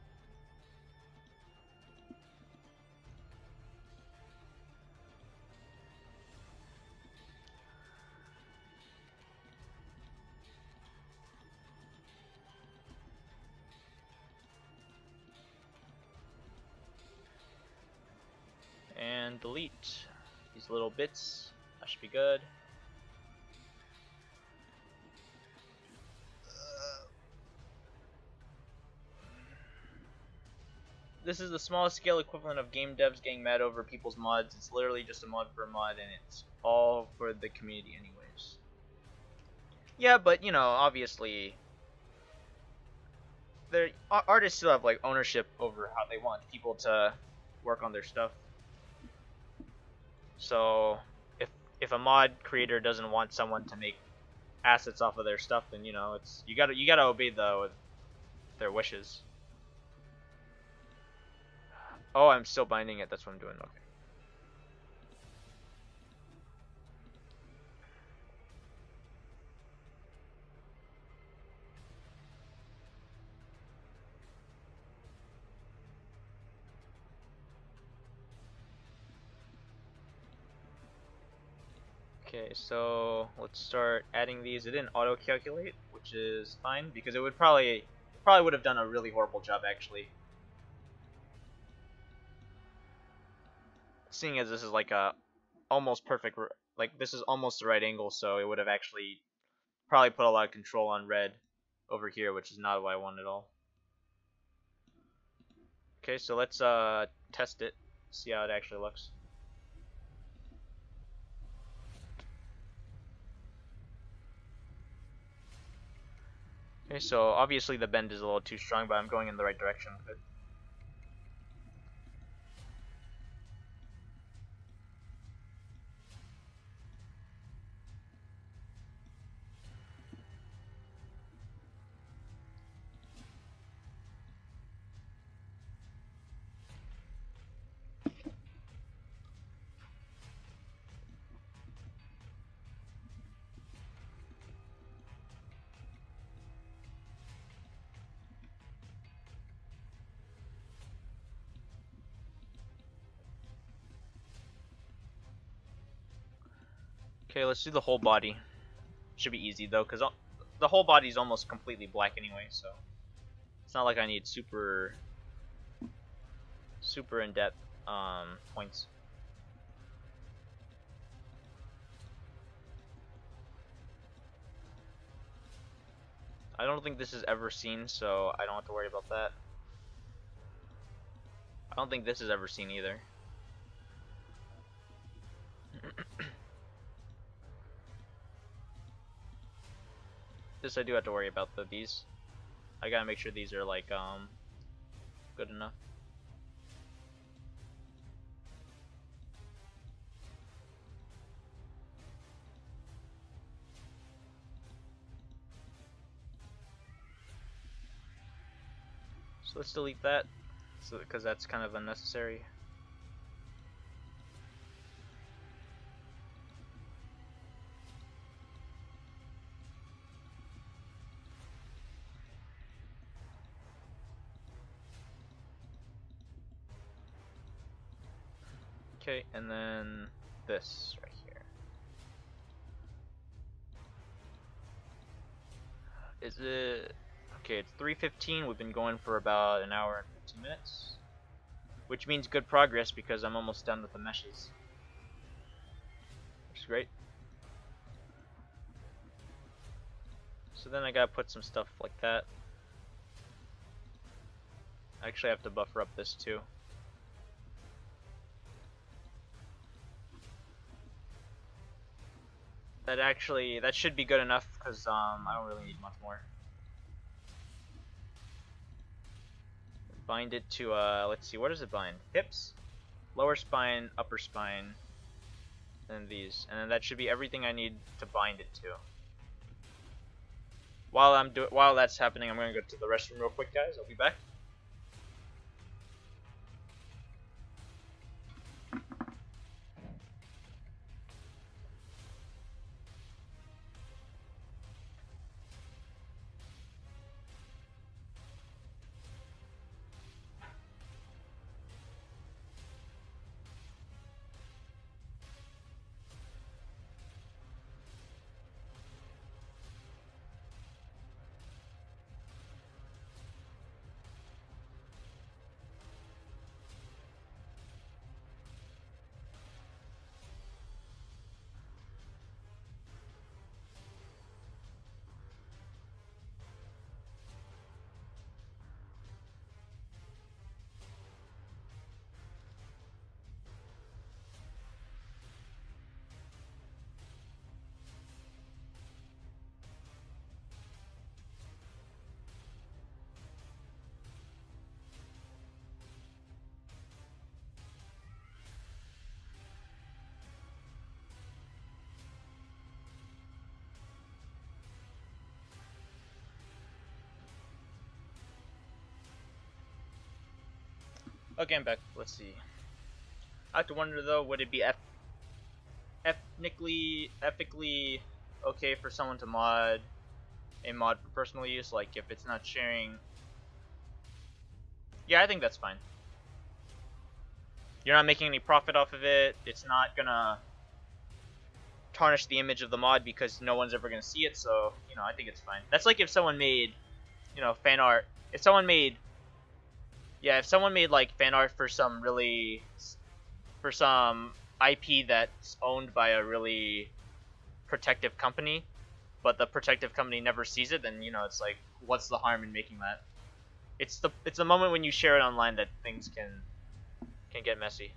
[SPEAKER 1] And delete these little bits. That should be good. This is the smallest scale equivalent of game devs getting mad over people's mods. It's literally just a mod for a mod, and it's all for the community anyways. Yeah, but you know, obviously, artists still have like ownership over how they want people to work on their stuff. So if a mod creator doesn't want someone to make assets off of their stuff, then you know it's you gotta obey their wishes. Oh, I'm still binding it. That's what I'm doing. Okay. Okay, so let's start adding these. It didn't auto-calculate, which is fine because it would probably would have done a really horrible job actually. Seeing as this is like a almost perfect, like this is almost the right angle, so it would have actually probably put a lot of control on red over here, which is not what I want at all. Okay, so let's test it, see how it actually looks. Okay, so obviously the bend is a little too strong, but I'm going in the right direction with it. Okay, let's do the whole body. Should be easy though, because the whole body is almost completely black anyway, so it's not like I need super in-depth points. I don't think this is ever seen, so I don't have to worry about that. I don't think this is ever seen either. This I do have to worry about though. These I gotta make sure these are like good enough. So let's delete that, so because that's kind of unnecessary. Okay, and then this right here. Is it okay? It's 3:15. We've been going for about an hour and 15 minutes, which means good progress because I'm almost done with the meshes, which is great. So then I gotta put some stuff like that. I actually have to buffer up this too. That should be good enough because I don't really need much more. Bind it to let's see, what does it bind? Hips, lower spine, upper spine, and these, and then that should be everything I need to bind it to. While that's happening, I'm gonna go to the restroom real quick, guys. I'll be back. Okay, I'm back. Let's see. I have to wonder though, would it be ethically okay for someone to mod a mod for personal use? Like if it's not sharing. Yeah, I think that's fine. You're not making any profit off of it. It's not gonna tarnish the image of the mod because no one's ever gonna see it. So you know, I think it's fine. That's like if someone made, you know, fan art. If someone made like fan art for some IP that's owned by a really protective company, but the protective company never sees it, then you know it's like, what's the harm in making that? It's the moment when you share it online that things can get messy.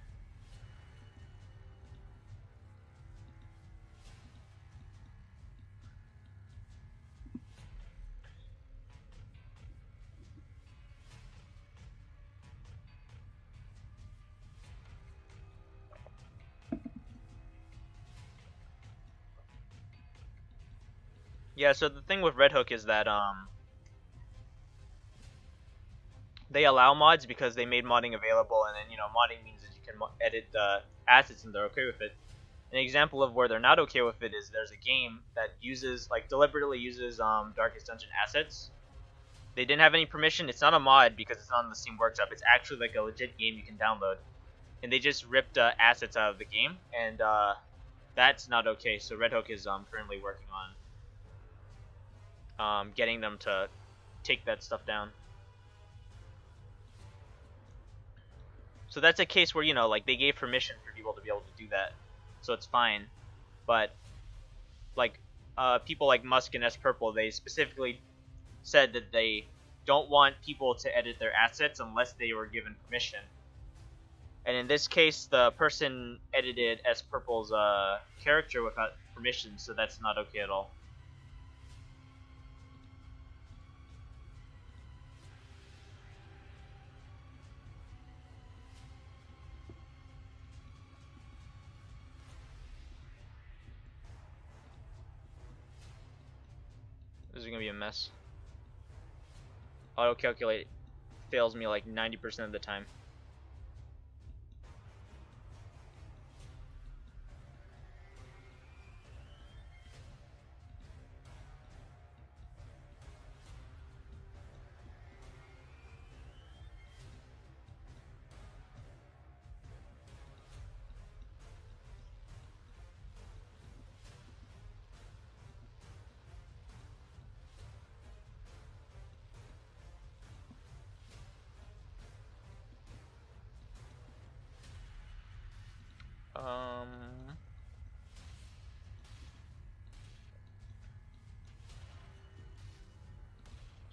[SPEAKER 1] Yeah, so the thing with Red Hook is that they allow mods because they made modding available, and then you know modding means that you can edit the assets and they're okay with it. An example of where they're not okay with it is there's a game that deliberately uses Darkest Dungeon assets. They didn't have any permission. It's not a mod because it's not on the Steam Workshop. It's actually like a legit game you can download, and they just ripped assets out of the game, and That's not okay. So Red Hook is currently working on getting them to take that stuff down. So that's a case where, you know, like, they gave permission for people to be able to do that, so it's fine. But like people like Musk and S Purple, they specifically said that they don't want people to edit their assets unless they were given permission. And in this case, the person edited S Purple's character without permission, so that's not okay at all. This is gonna be a mess. Auto-calculate fails me like 90% of the time.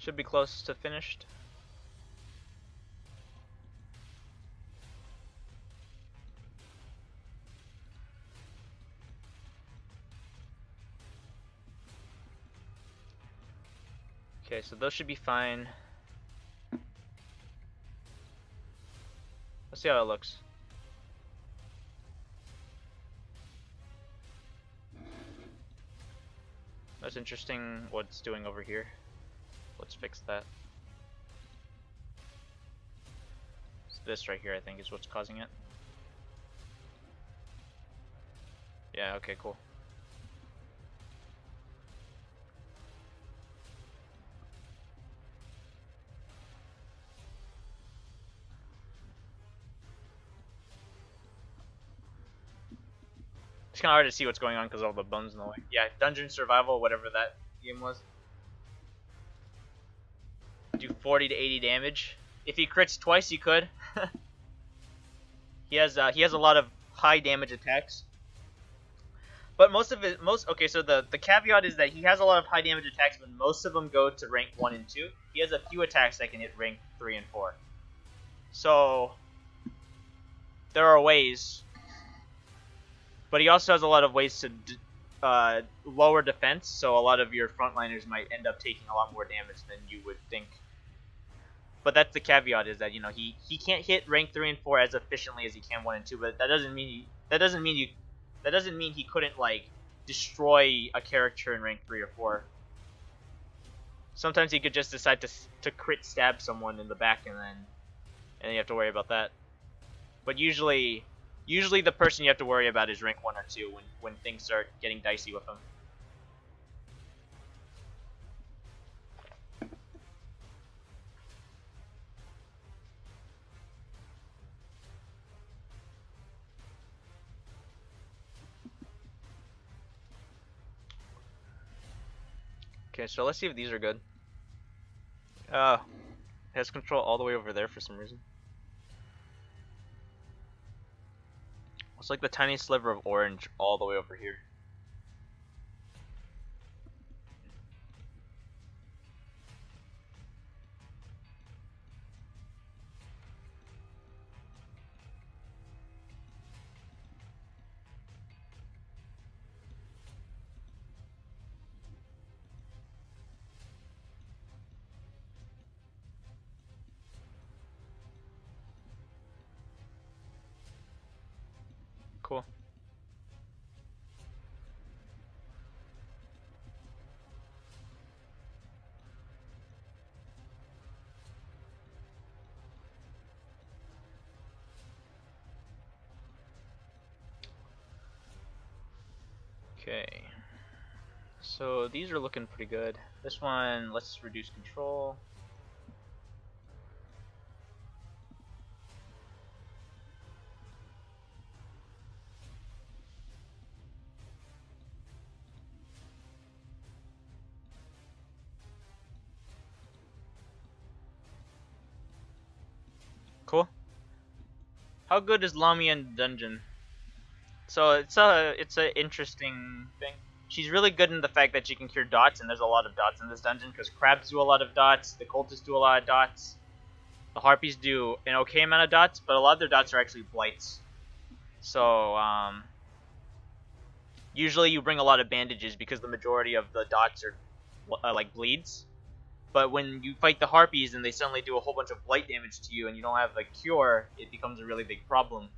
[SPEAKER 1] Should be close to finished. Okay, so those should be fine. Let's see how it looks. That's interesting what it's doing over here. Let's fix that. It's this right here, I think, is what's causing it. Yeah, okay, cool. It's kind of hard to see what's going on because of all the bones in the way. Yeah, dungeon survival, whatever that game was. Do 40 to 80 damage. If he crits twice, he could. He has a lot of high damage attacks. But okay, so the caveat is that he has a lot of high damage attacks, but most of them go to rank 1 and 2. He has a few attacks that can hit rank 3 and 4. So there are ways. But he also has a lot of ways to lower defense, so a lot of your frontliners might end up taking a lot more damage than you would think. But that's the caveat, is that, you know, he can't hit rank 3 and 4 as efficiently as he can 1 and 2, but that doesn't mean he couldn't, like, destroy a character in rank 3 or 4. Sometimes he could just decide to crit stab someone in the back, and then you have to worry about that. But usually the person you have to worry about is rank 1 or 2 when things start getting dicey with him. Okay, so let's see if these are good. It has control all the way over there for some reason. It's like the tiny sliver of orange all the way over here. Cool. Okay. So these are looking pretty good. This one, let's reduce control. How good is Lamia in the dungeon? So it's a interesting thing. She's really good in the fact that she can cure dots, and there's a lot of dots in this dungeon because crabs do a lot of dots, the cultists do a lot of dots, the harpies do an okay amount of dots, but a lot of their dots are actually blights. So usually you bring a lot of bandages because the majority of the dots are like bleeds. But when you fight the harpies and they suddenly do a whole bunch of blight damage to you and you don't have a cure, it becomes a really big problem.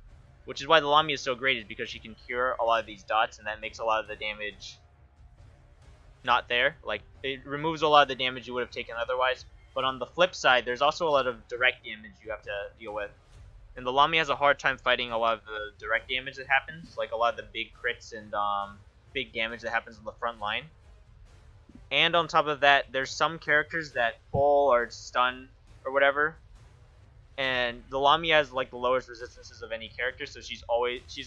[SPEAKER 1] Which is why the Lamia is so great, is because she can cure a lot of these dots, and that makes a lot of the damage not there. Like, it removes a lot of the damage you would have taken otherwise. But on the flip side, there's also a lot of direct damage you have to deal with. And the Lamia has a hard time fighting a lot of the direct damage that happens, like a lot of the big crits and big damage that happens on the front line. And on top of that, there's some characters that pull or stun or whatever, and the Lamia has like the lowest resistances of any character, so she's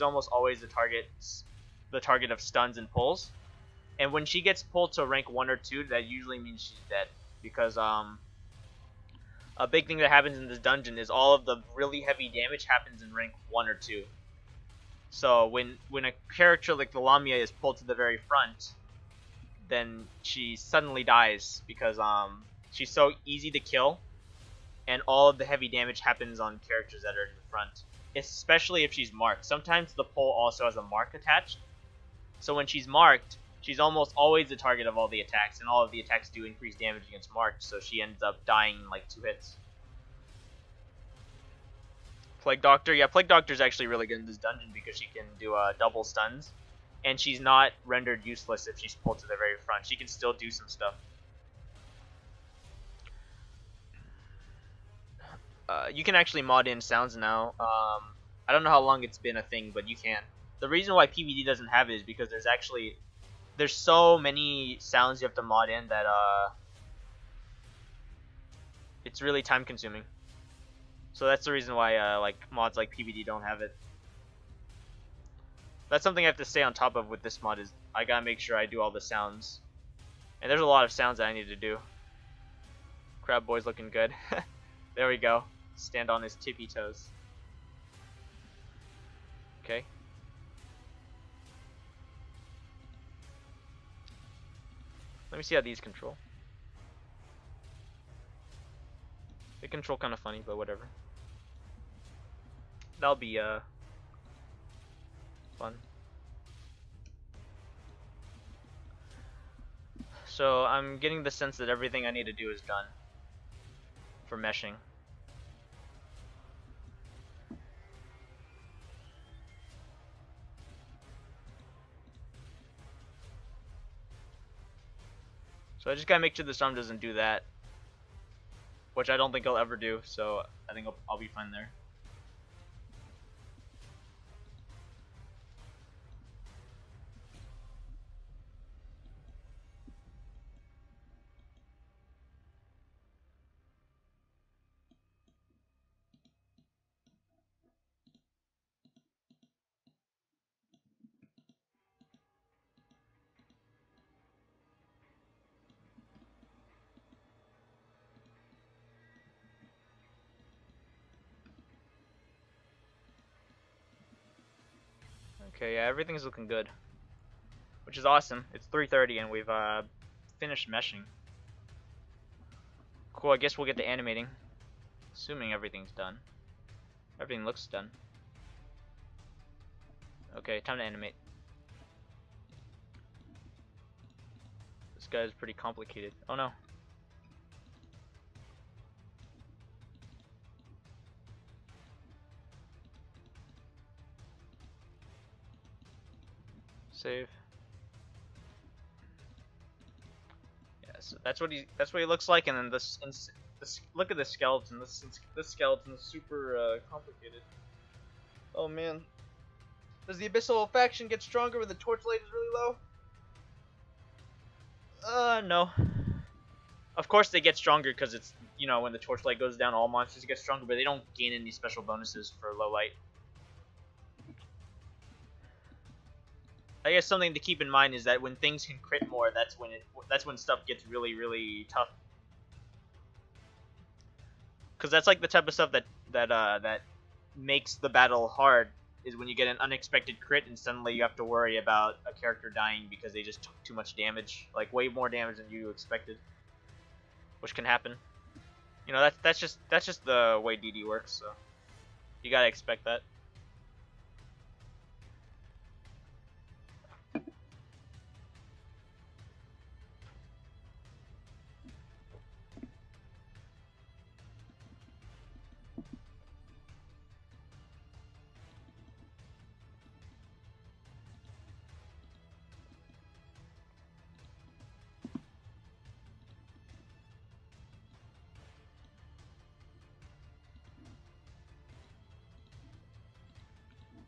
[SPEAKER 1] almost always the target of stuns and pulls. And when she gets pulled to rank 1 or 2, that usually means she's dead, because a big thing that happens in this dungeon is all of the really heavy damage happens in rank 1 or 2. So when a character like the Lamia is pulled to the very front, then she suddenly dies because she's so easy to kill, and all of the heavy damage happens on characters that are in the front, especially if she's marked. Sometimes the pole also has a mark attached, so when she's marked, she's almost always the target of all the attacks, and all of the attacks do increase damage against marked, so she ends up dying in like 2 hits. Plague Doctor, yeah, Plague Doctor is actually really good in this dungeon because she can do double stuns, and she's not rendered useless if she's pulled to the very front. She can still do some stuff. You can actually mod in sounds now. I don't know how long it's been a thing, but you can. The reason why PVD doesn't have it is because there's so many sounds you have to mod in that it's really time consuming. So that's the reason why like mods like PVD don't have it. That's something I have to stay on top of with this mod, is I gotta make sure I do all the sounds. And there's a lot of sounds that I need to do. Crab Boy's looking good. There we go. Stand on his tippy toes. Okay. Let me see how these control. They control kind of funny, but whatever. That'll be fun. So I'm getting the sense that everything I need to do is done for meshing. So I just gotta make sure the storm doesn't do that, which I don't think I'll ever do, so I think I'll be fine there. Okay, yeah, everything's looking good, which is awesome. It's 3:30 and we've finished meshing. Cool, I guess we'll get to animating, assuming everything's done. Everything looks done. Okay, time to animate. This guy's pretty complicated. Oh no. Save. Yeah, so that's what he looks like, and then this look at the skeleton. This skeleton is super complicated. Oh man. Does the Abyssal faction get stronger when the torchlight is really low? No. Of course they get stronger because it's, you know, when the torchlight goes down, all monsters get stronger, but they don't gain any special bonuses for low light. I guess something to keep in mind is that when things can crit more, that's when stuff gets really, really tough. Because that's like the type of stuff that makes the battle hard is when you get an unexpected crit and suddenly you have to worry about a character dying because they just took too much damage, like way more damage than you expected, which can happen. You know, that's just the way DD works, so you gotta expect that.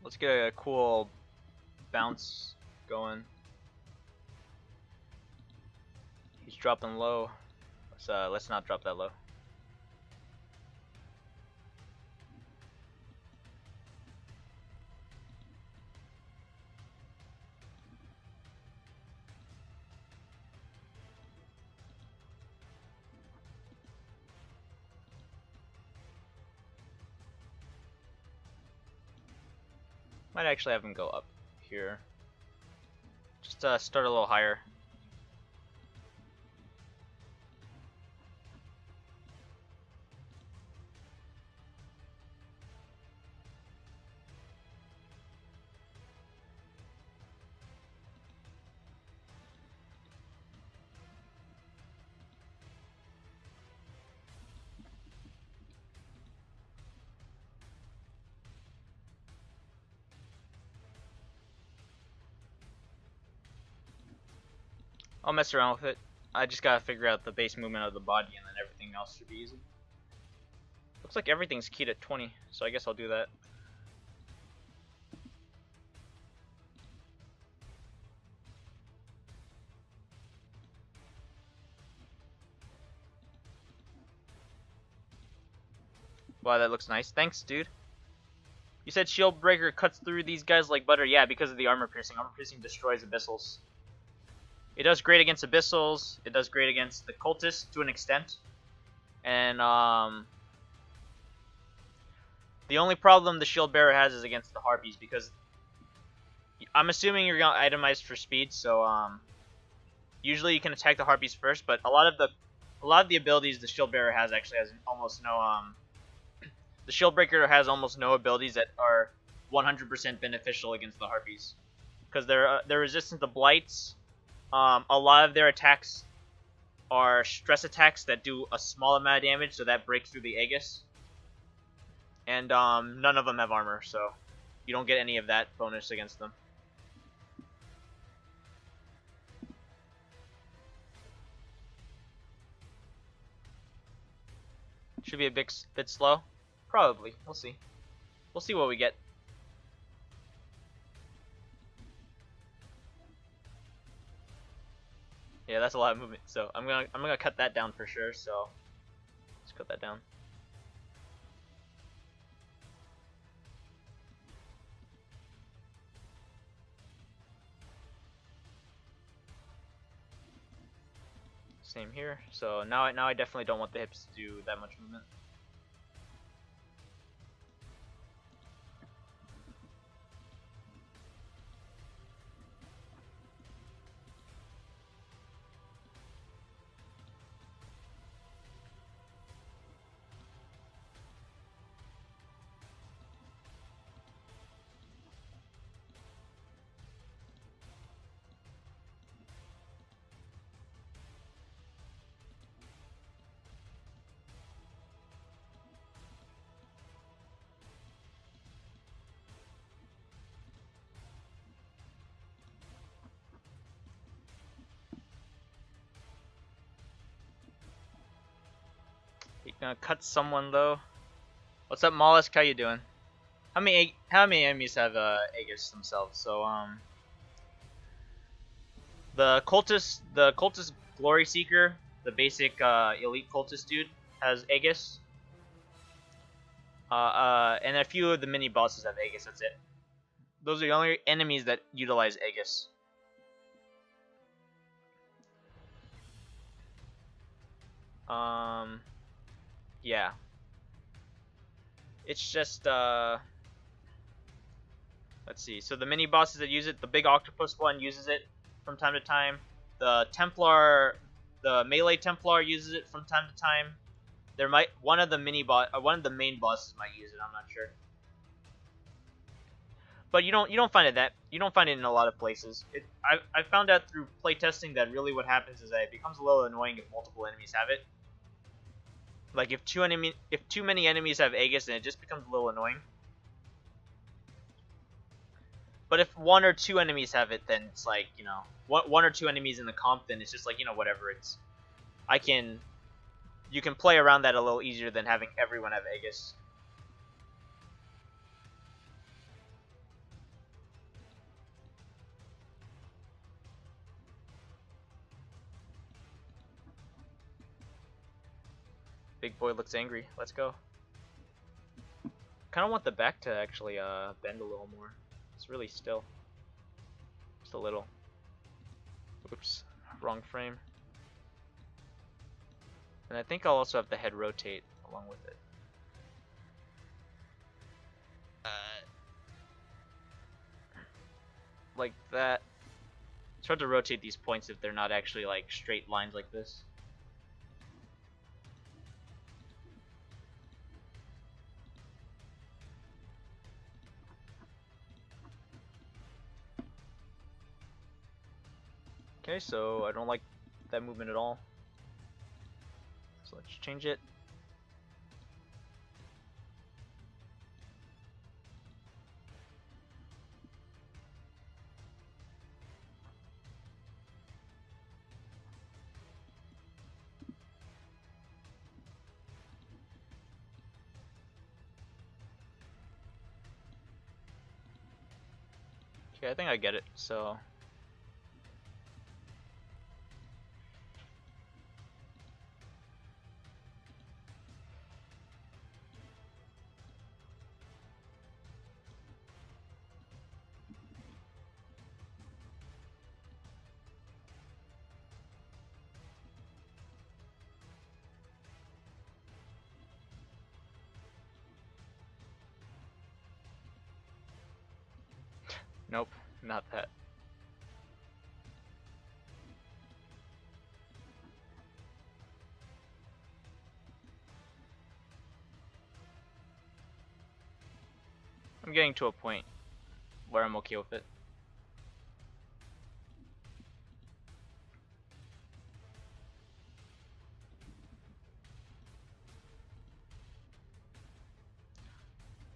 [SPEAKER 1] Let's get a cool bounce going. He's dropping low. Let's not drop that low. Might actually have him go up here. Just start a little higher. I'll mess around with it. I just gotta figure out the base movement of the body and then everything else should be easy. Looks like everything's keyed at 20, so I guess I'll do that. Wow, that looks nice. Thanks, dude. You said Shield Breaker cuts through these guys like butter. Yeah, because of the armor piercing. Armor piercing destroys Abyssals. It does great against Abyssals. It does great against the Cultists to an extent. And the only problem the Shield Bearer has is against the Harpies, because I'm assuming you're gonna itemize for speed. So usually you can attack the Harpies first, but a lot of the abilities the Shield Bearer has actually has almost no the Shield Breaker has almost no abilities that are 100% beneficial against the Harpies, because they're resistant to blights. A lot of their attacks are stress attacks that do a small amount of damage, so that breaks through the Aegis. And none of them have armor, so you don't get any of that bonus against them. Should be a bit slow. Probably. We'll see. We'll see what we get. Yeah, that's a lot of movement. So I'm gonna cut that down for sure. So let's cut that down. Same here. So now I definitely don't want the hips to do that much movement. Gonna cut someone though. What's up, Mollusk? How you doing? How many enemies have Aegis themselves? So the cultist Glory Seeker, the basic elite cultist dude, has Aegis. And a few of the mini bosses have Aegis. That's it. Those are the only enemies that utilize Aegis. Yeah. It's just let's see. So the mini bosses that use it, the big octopus one uses it from time to time. The Templar, the melee Templar uses it from time to time. There might one of the main bosses might use it. I'm not sure. But you don't find it in a lot of places. I found out through playtesting that really what happens is that it becomes a little annoying if multiple enemies have it. Like if too many enemies have Aegis, then it just becomes a little annoying. But if one or two enemies have it, then it's like, you know, one or two enemies in the comp, then it's just like, you know, whatever. You can play around that a little easier than having everyone have Aegis. Big boy looks angry. Let's go. Kind of want the back to actually bend a little more. It's really still. Just a little. Oops. Wrong frame. And I think I'll also have the head rotate along with it. Like that. It's hard to rotate these points if they're not actually like straight lines like this. Okay, so I don't like that movement at all. So let's change it. Okay, I think I get it, so... Nope, not that. I'm getting to a point where I'm okay with it.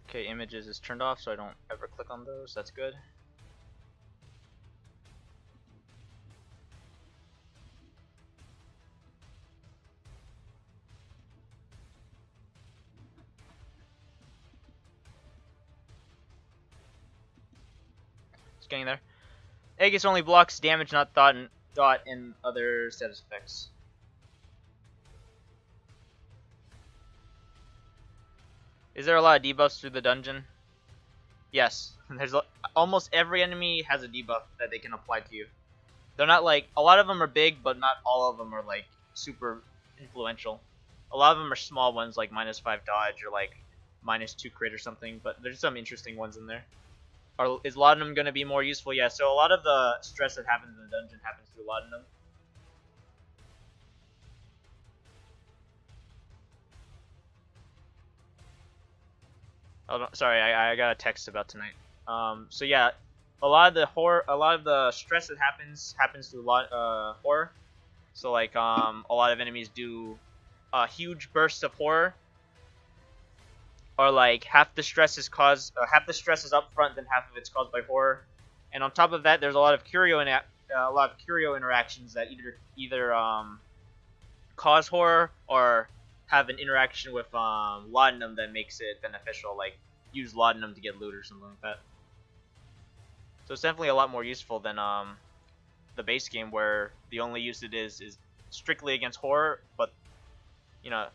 [SPEAKER 1] Okay, images is turned off so I don't ever click on those. That's good. Getting there. Aegis only blocks damage, not dot and other status effects. Is there a lot of debuffs through the dungeon? Yes. There's almost every enemy has a debuff that they can apply to you. They're not like, a lot of them are big, but not all of them are like super influential. A lot of them are small ones like -5 dodge or like -2 crit or something, but there's some interesting ones in there. Is laudanum going to be more useful? Yeah, so a lot of the stress that happens in the dungeon happens through laudanum. Oh, no, sorry, I got a text about tonight. So yeah, a lot of the stress that happens through horror. So like a lot of enemies do huge bursts of horror. Or like half the stress is up front, then half of it's caused by horror. And on top of that, there's a lot of curio interactions that either cause horror or have an interaction with laudanum that makes it beneficial, like use laudanum to get loot or something like that. So it's definitely a lot more useful than the base game where the only use it is strictly against horror, but you know,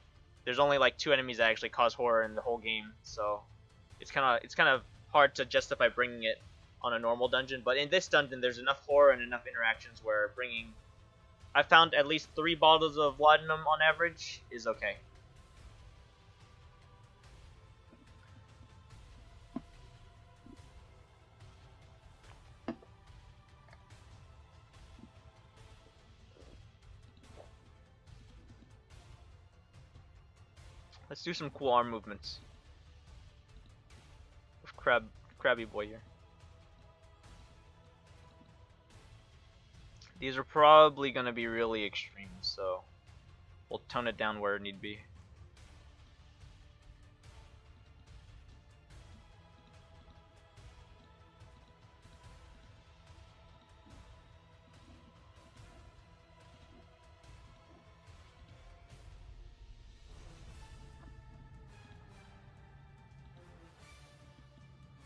[SPEAKER 1] there's only like 2 enemies that actually cause horror in the whole game, so it's kind of hard to justify bringing it on a normal dungeon. But in this dungeon, there's enough horror and enough interactions where I found at least 3 bottles of laudanum on average is okay. Let's do some cool arm movements with Krabby Boy here. These are probably gonna be really extreme, so we'll tone it down where it need be.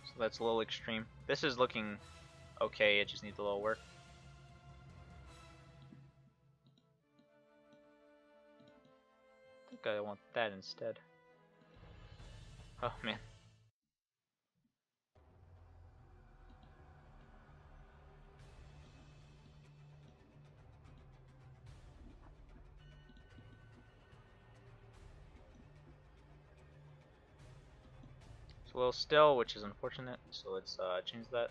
[SPEAKER 1] So that's a little extreme. This is looking okay, it just needs a little work. I think I want that instead. Oh man. It's a little still, which is unfortunate, so let's change that.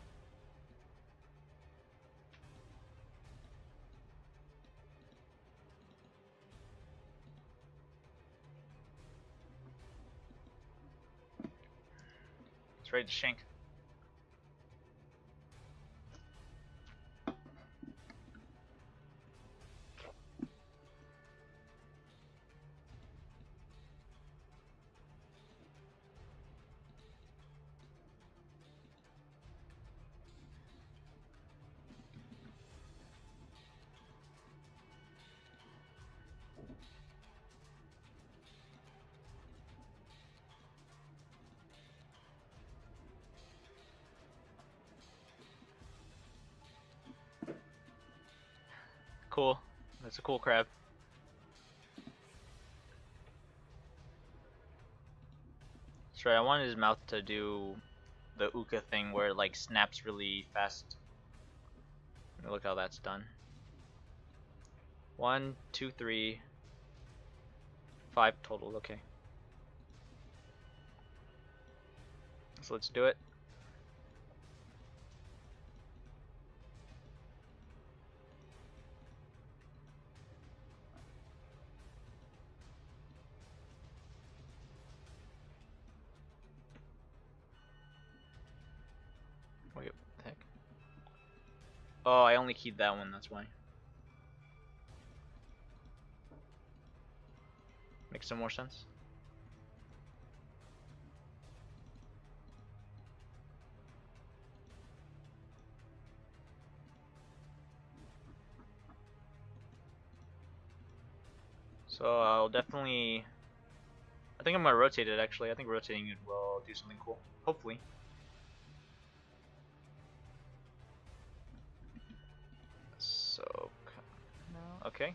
[SPEAKER 1] It's ready to shank. Cool. That's a cool crab. That's right, I wanted his mouth to do the Uka thing where it like snaps really fast. Look how that's done. 1, 2, 3, 5 total, okay. So let's do it. Wait, what the heck? Oh, I only keyed that one, that's why. Makes some more sense. So I'll definitely, I think I'm gonna rotate it actually. I think rotating it will do something cool. Hopefully. So, okay.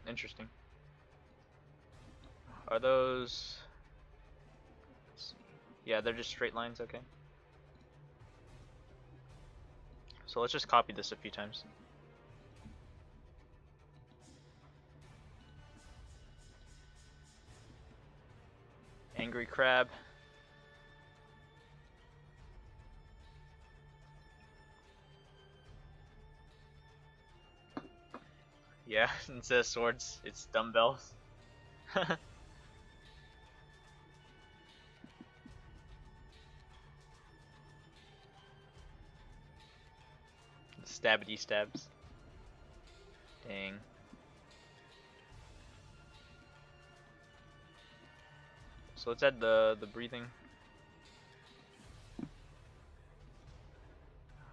[SPEAKER 1] Interesting. Are those, let's see. Yeah, they're just straight lines, okay. So let's just copy this a few times. Angry crab. Yeah, instead of swords, it's dumbbells. Stabbity stabs. Dang. So let's add the breathing.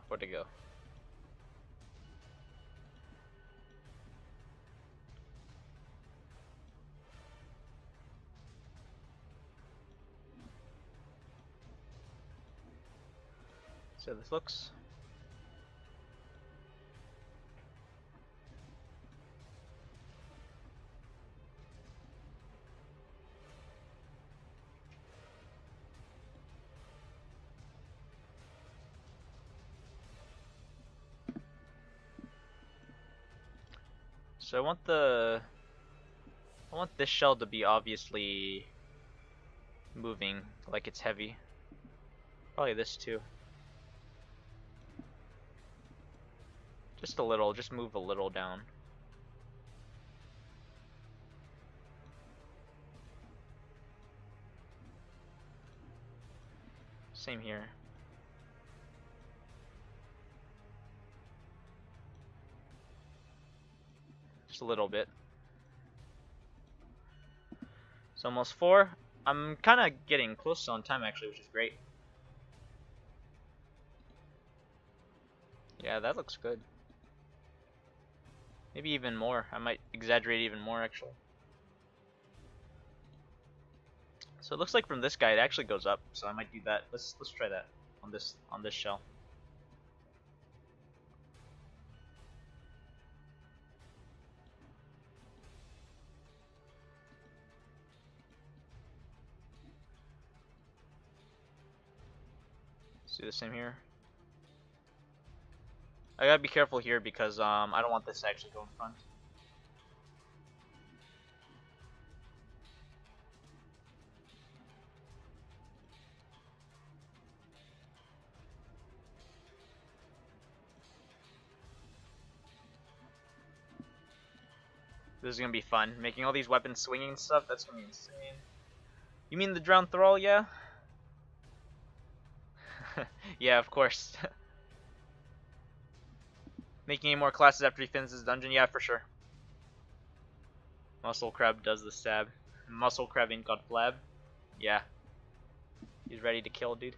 [SPEAKER 1] Where'd it go? So this looks. So I want this shell to be obviously moving, like it's heavy. Probably this too. Just a little, just move a little down. Same here. Just a little bit. It's almost 4. I'm kind of getting close on time actually, which is great. Yeah, that looks good. Maybe even more. I might exaggerate even more actually. So it looks like from this guy it actually goes up, so I might do that. Let's try that on this shell. Let's do the same here. I gotta be careful here because I don't want this to actually go in front. This is gonna be fun. Making all these weapons swinging and stuff, that's gonna be insane. You mean the drowned thrall, yeah? Yeah, of course. Making any more classes after he finishes this dungeon? Yeah, for sure. Muscle Crab does the stab. Muscle Crab ain't got flab. Yeah. He's ready to kill, dude.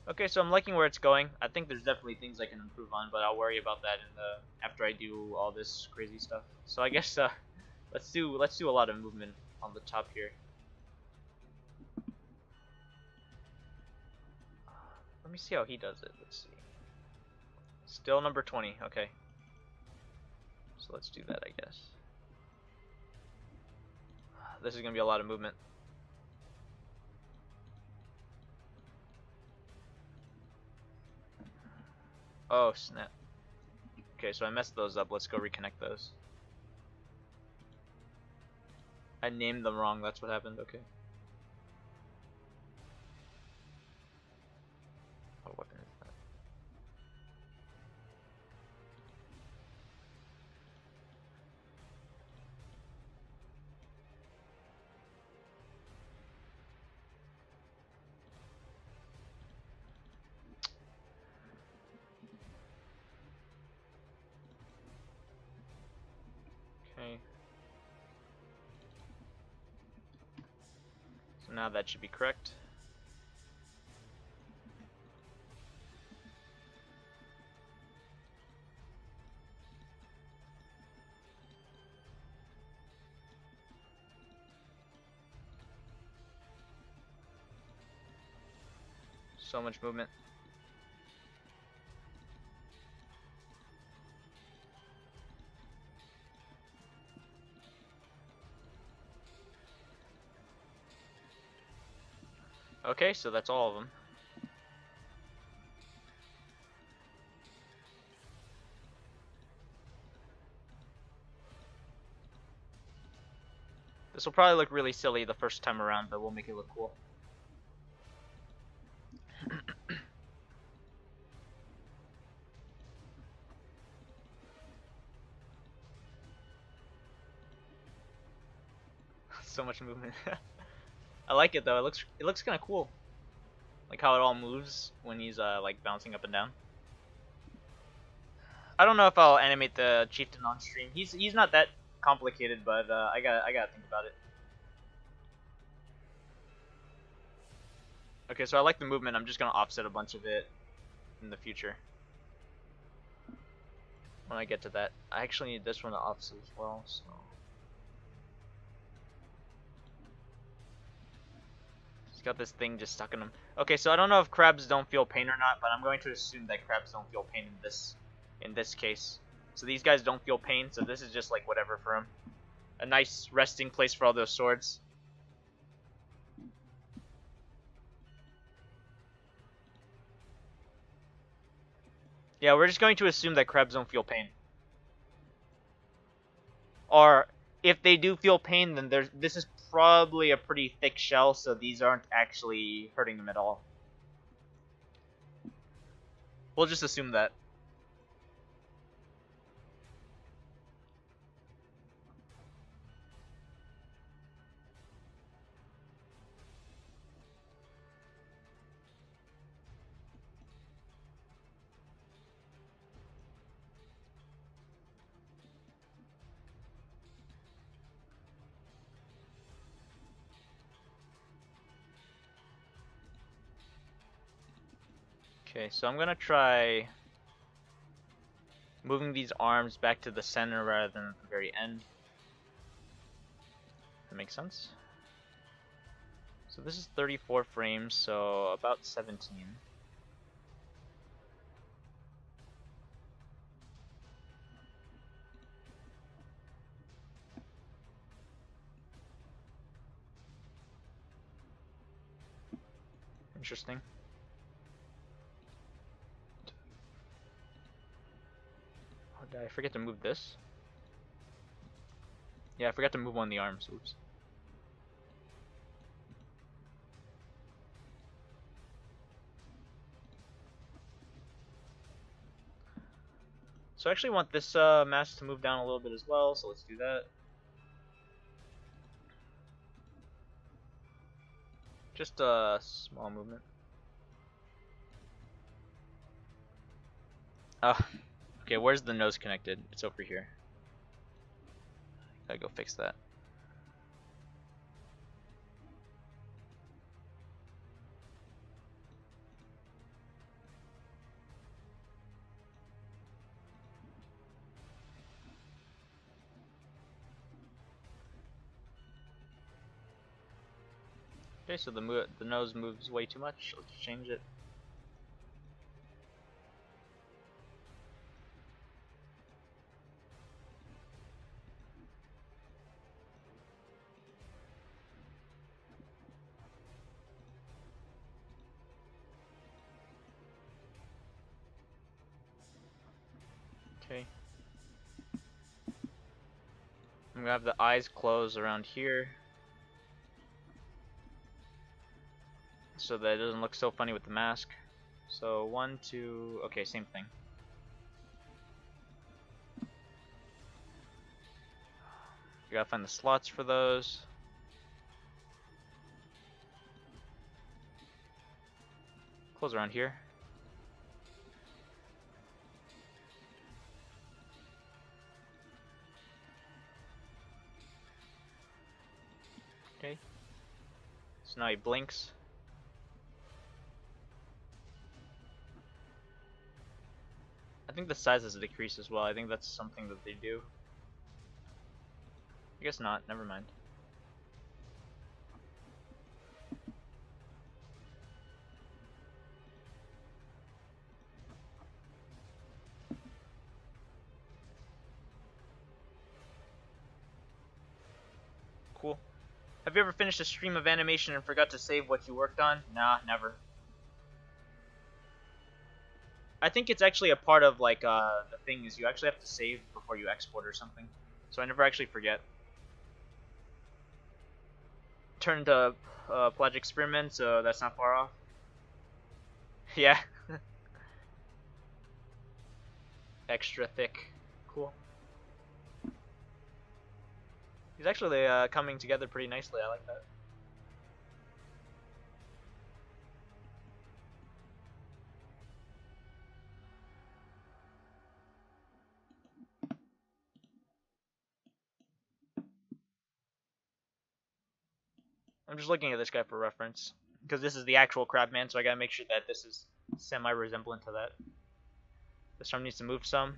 [SPEAKER 1] Okay, so I'm liking where it's going. I think there's definitely things I can improve on, but I'll worry about that in the after I do all this crazy stuff. So I guess let's do a lot of movement on the top here. Let me see how he does it. Let's see. Still number 20. Okay. So let's do that, I guess. This is gonna be a lot of movement. Oh snap. Okay, so I messed those up. Let's go reconnect those. I named them wrong. That's what happened. Okay. What weapon is that? Okay. So now that should be correct. So much movement. Okay, so that's all of them. This will probably look really silly the first time around, but we'll make it look cool. So much movement. I like it though. It looks kind of cool. Like how it all moves when he's like bouncing up and down. I don't know if I'll animate the chieftain on stream. He's not that complicated, but I gotta think about it. Okay, so I like the movement. I'm just gonna offset a bunch of it in the future. When I get to that, I actually need this one to offset as well. So. He's got this thing just stuck in him. Okay, so I don't know if crabs don't feel pain or not, but I'm going to assume that crabs don't feel pain in this case. So these guys don't feel pain, so this is just like whatever for him. A nice resting place for all those swords. Yeah, we're just going to assume that crabs don't feel pain. Or if they do feel pain, then this is probably a pretty thick shell, so these aren't actually hurting them at all. We'll just assume that. Okay, so I'm gonna try moving these arms back to the center rather than at the very end. That makes sense. So this is 34 frames, so about 17. Interesting. Oh, did I forget to move this? Yeah, I forgot to move one of the arms. Oops. So I actually want this mask to move down a little bit as well, so let's do that. Just a small movement. Oh, okay, where's the nose connected? It's over here. Gotta go fix that. Okay, so the nose moves way too much. Let's change it. Okay. I'm gonna have the eyes closed around here, so that it doesn't look so funny with the mask. So 1, 2, okay, same thing. You gotta find the slots for those. Close around here. Okay. So now he blinks. I think the size has decreased as well. I think that's something that they do. I guess not. Never mind. Cool. Have you ever finished a stream of animation and forgot to save what you worked on? Nah, never. I think it's actually a part of like the thing is you actually have to save before you export or something. So I never actually forget. Turned to Pelagic Experiment, so that's not far off. Yeah. Extra thick. Cool. He's actually coming together pretty nicely. I like that. I'm just looking at this guy for reference, because this is the actual Crabman, so I gotta make sure that this is semi-resemblant to that. This arm needs to move some.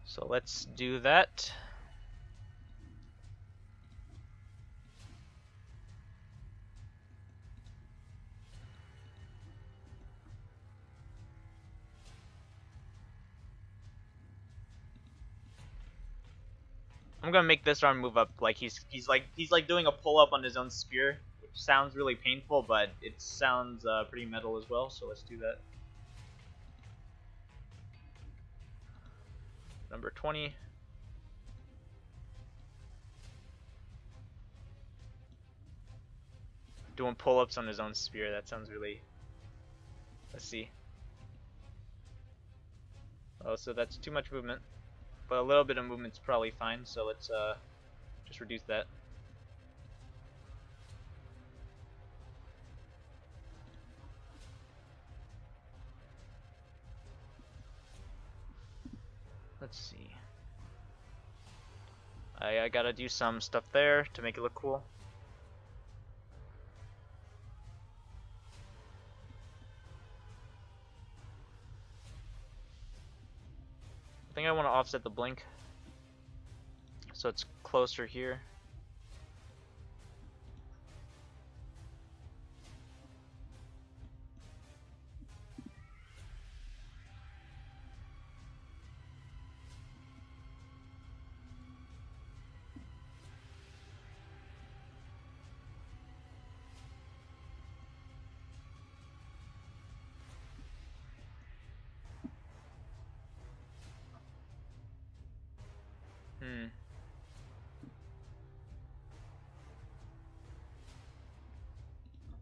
[SPEAKER 1] So let's do that. I'm gonna make this arm move up like he's like doing a pull up on his own spear, which sounds really painful, but it sounds pretty metal as well. So let's do that. Number 20. Doing pull-ups on his own spear. That sounds really... Let's see. Oh, so that's too much movement. But a little bit of movement's probably fine, so let's just reduce that. Let's see. I gotta do some stuff there to make it look cool. I think I want to offset the blink so it's closer here.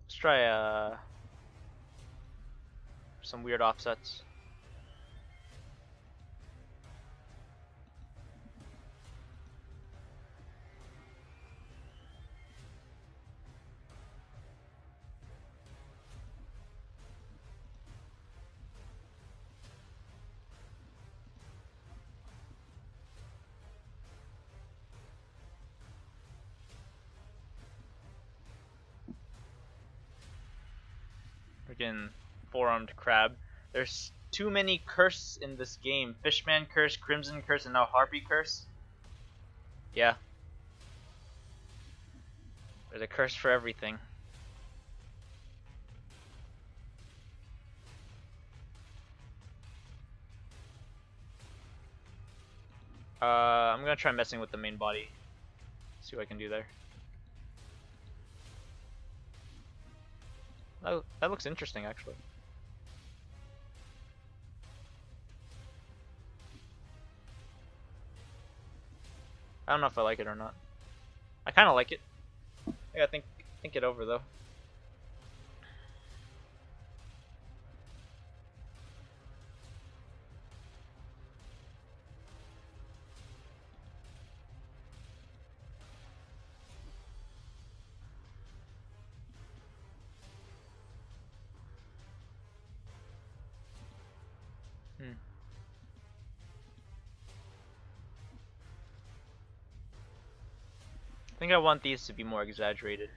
[SPEAKER 1] Let's try some weird offsets. Freaking four-armed crab. There's too many curses in this game. Fishman curse, Crimson curse, and now Harpy curse. Yeah. There's a curse for everything. I'm gonna try messing with the main body. See what I can do there. Oh, that looks interesting, actually. I don't know if I like it or not. I kind of like it. I gotta think it over though. I think I want these to be more exaggerated.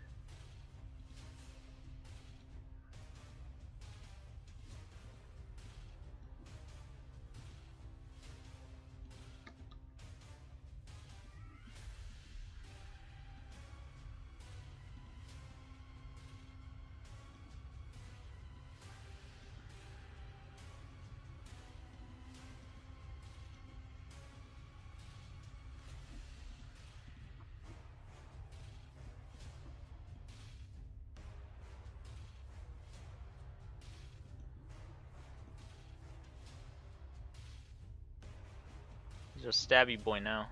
[SPEAKER 1] He's a stabby boy now.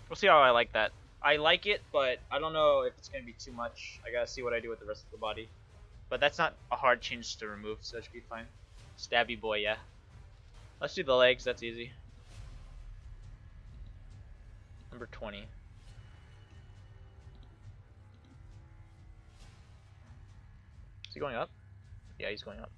[SPEAKER 1] We'll see how I like that. I like it, but I don't know if it's gonna be too much. I gotta see what I do with the rest of the body. But that's not a hard change to remove, so that should be fine. Stabby boy, yeah. Let's do the legs, that's easy. Number 20. Is he going up? Yeah, he's going up.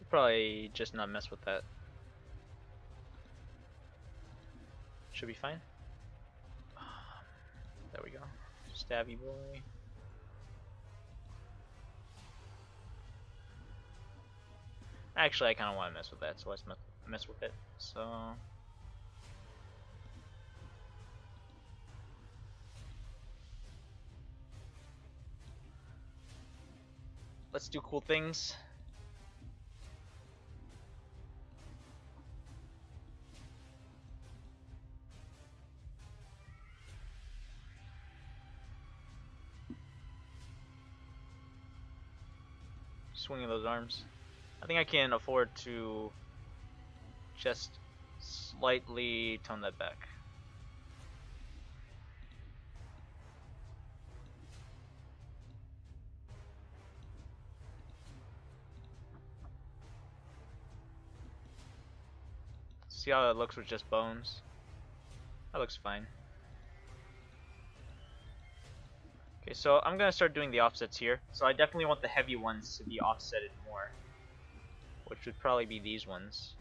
[SPEAKER 1] Probably just not mess with that. Should be fine. There we go. Stabby boy. Actually, I kind of want to mess with that, so let's mess with it. So let's do cool things. Swinging those arms. I think I can afford to just slightly tone that back. See how that looks with just bones? That looks fine. Okay, so I'm gonna start doing the offsets here. So I definitely want the heavy ones to be offsetted more, which would probably be these ones.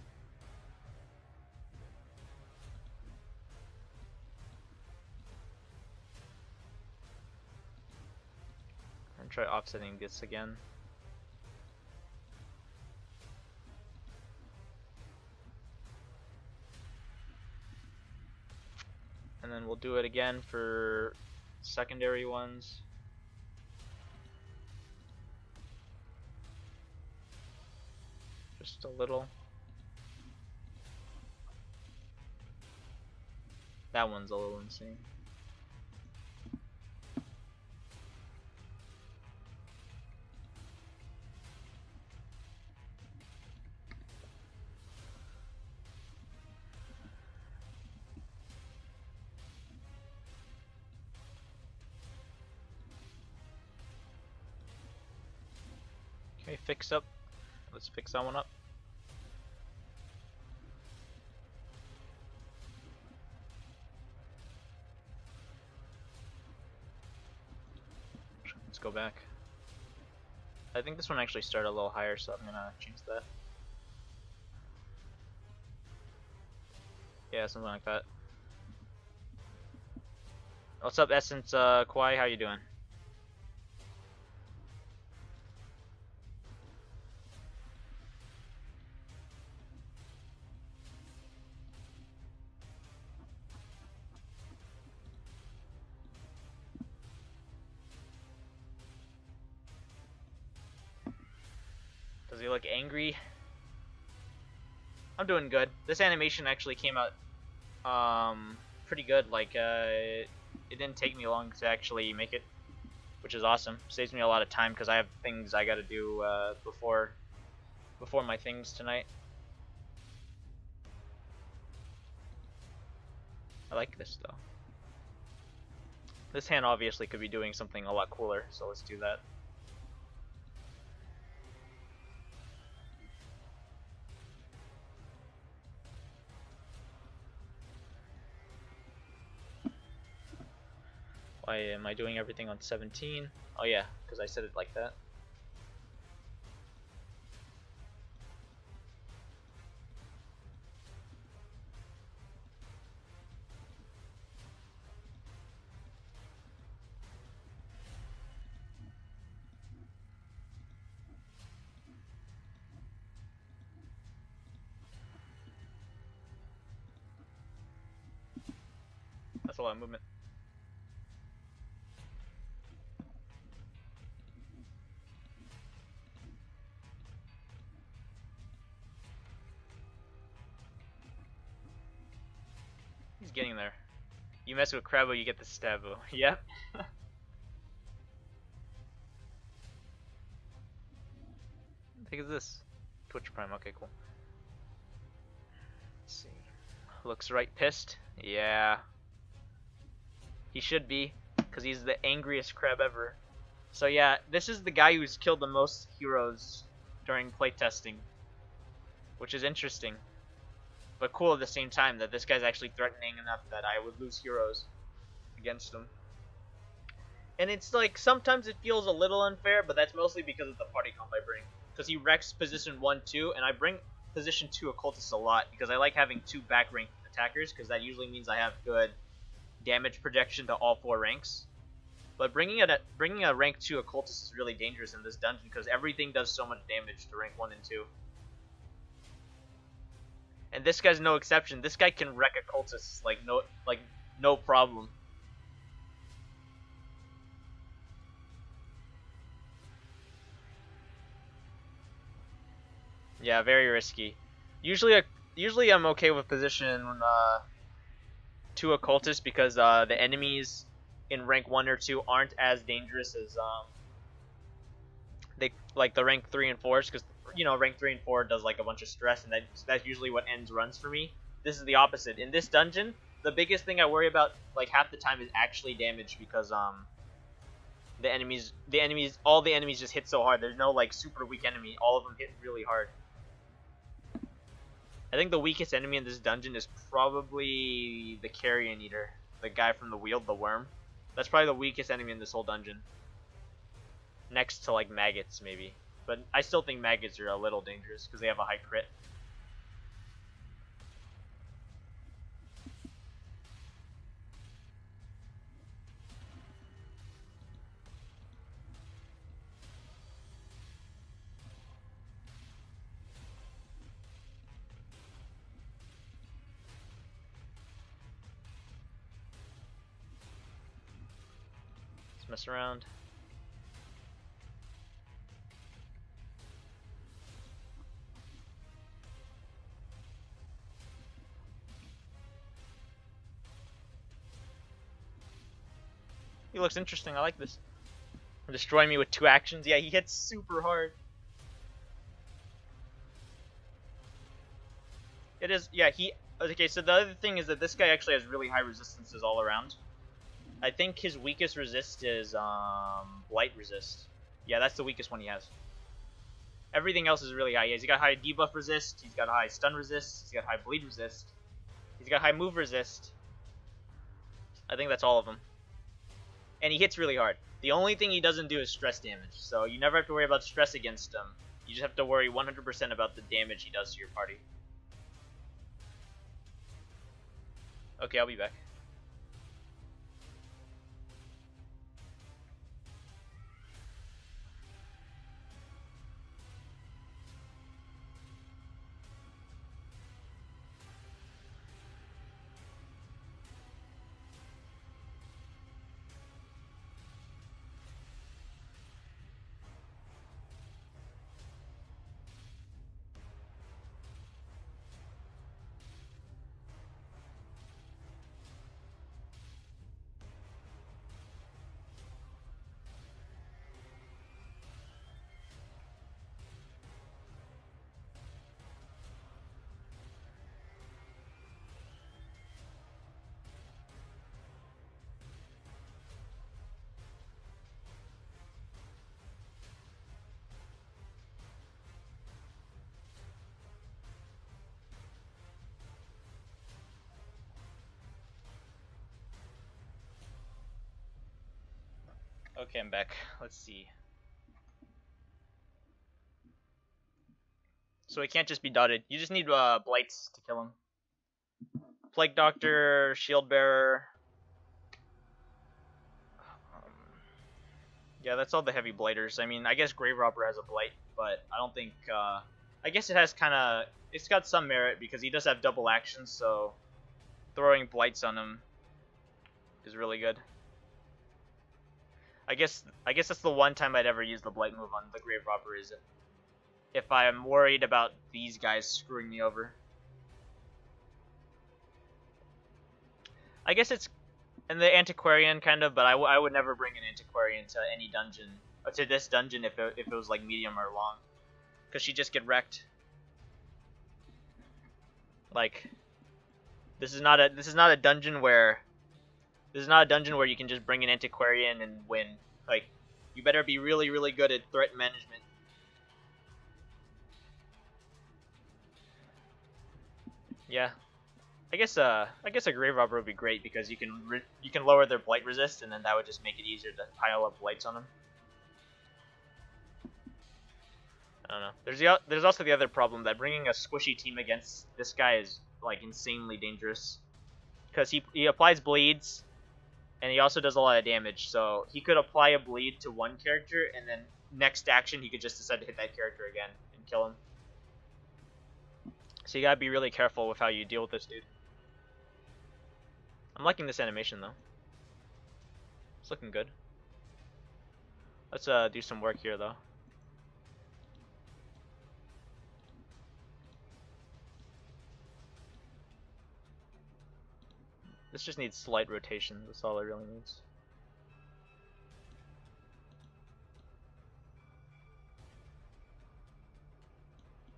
[SPEAKER 1] And try offsetting this again. And then we'll do it again for secondary ones. Just a little. That one's a little insane. Okay, fix up. Let's fix that one up. Let's go back. I think this one actually started a little higher, so I'm gonna change that. Yeah, something like that. What's up, Essence Kwai? How you doing? Does he look angry? I'm doing good. This animation actually came out pretty good. Like it didn't take me long to actually make it, which is awesome. Saves me a lot of time because I have things I gotta do before my things tonight. I like this though. This hand obviously could be doing something a lot cooler, so let's do that. Why am I doing everything on 17? Oh yeah, because I said it like that. That's a lot of movement. He's getting there. You mess with Crabbo, you get the Stabbo. Yep. What is this? Twitch Prime. Okay, cool. Let's see. Looks right pissed. Yeah. He should be, because he's the angriest crab ever. So yeah, this is the guy who's killed the most heroes during playtesting, which is interesting, but cool at the same time that this guy's actually threatening enough that I would lose heroes against him. And it's like, sometimes it feels a little unfair, but that's mostly because of the party comp I bring. Because he wrecks position 1, 2, and I bring position 2 occultists a lot, because I like having 2 back rank attackers, because that usually means I have good damage projection to all 4 ranks. But bringing a rank 2 occultist is really dangerous in this dungeon because everything does so much damage to rank 1 and 2. And this guy's no exception. This guy can wreck occultists like no problem. Yeah, very risky. Usually I'm okay with position 2 occultists because the enemies in rank 1 or 2 aren't as dangerous as they like the rank 3 and 4s, because you know rank 3 and 4 does like a bunch of stress, and that's usually what ends runs for me. This is the opposite. In this dungeon, the biggest thing I worry about like half the time is actually damage, because all the enemies just hit so hard. There's no like super weak enemy. All of them hit really hard. I think the weakest enemy in this dungeon is probably the Carrion Eater, the guy from the Weald, the worm. That's probably the weakest enemy in this whole dungeon. Next to like maggots maybe. But I still think maggots are a little dangerous because they have a high crit. Let's mess around. He looks interesting. I like this. Destroy me with 2 actions. Yeah, he hits super hard. It is. Yeah, he. Okay, so the other thing is that this guy actually has really high resistances all around. I think his weakest resist is blight resist. Yeah, that's the weakest one he has. Everything else is really high. He's got high debuff resist. He's got high stun resist. He's got high bleed resist. He's got high move resist. I think that's all of them. And he hits really hard. The only thing he doesn't do is stress damage, so you never have to worry about stress against him. You just have to worry 100% about the damage he does to your party. Okay, I'll be back. Okay, I'm back. Let's see. So he can't just be dotted. You just need blights to kill him. Plague Doctor, Shield Bearer. Yeah, that's all the heavy blighters. I mean, I guess Grave Robber has a blight, but I don't think. I guess it has kind of. It's got some merit because he does have double actions, so throwing blights on him is really good. I guess that's the one time I'd ever use the blight move on the Grave Robber, is if I'm worried about these guys screwing me over. I guess it's in the Antiquarian kind of, but I would never bring an Antiquarian to any dungeon, or to this dungeon if it was like medium or long, because she'd just get wrecked. Like, this is not a dungeon where you can just bring an Antiquarian and win. Like, you better be really, really good at threat management. Yeah, I guess a Grave Robber would be great because you can lower their blight resist, and then that would just make it easier to pile up blights on them. I don't know. There's also the other problem that bringing a squishy team against this guy is like insanely dangerous, because he applies bleeds. and he also does a lot of damage. So he could apply a bleed to one character, and then next action he could just decide to hit that character again and kill him. So you gotta be really careful with how you deal with this dude. I'm liking this animation though. It's looking good. Let's do some work here though. This just needs slight rotation, that's all it really needs.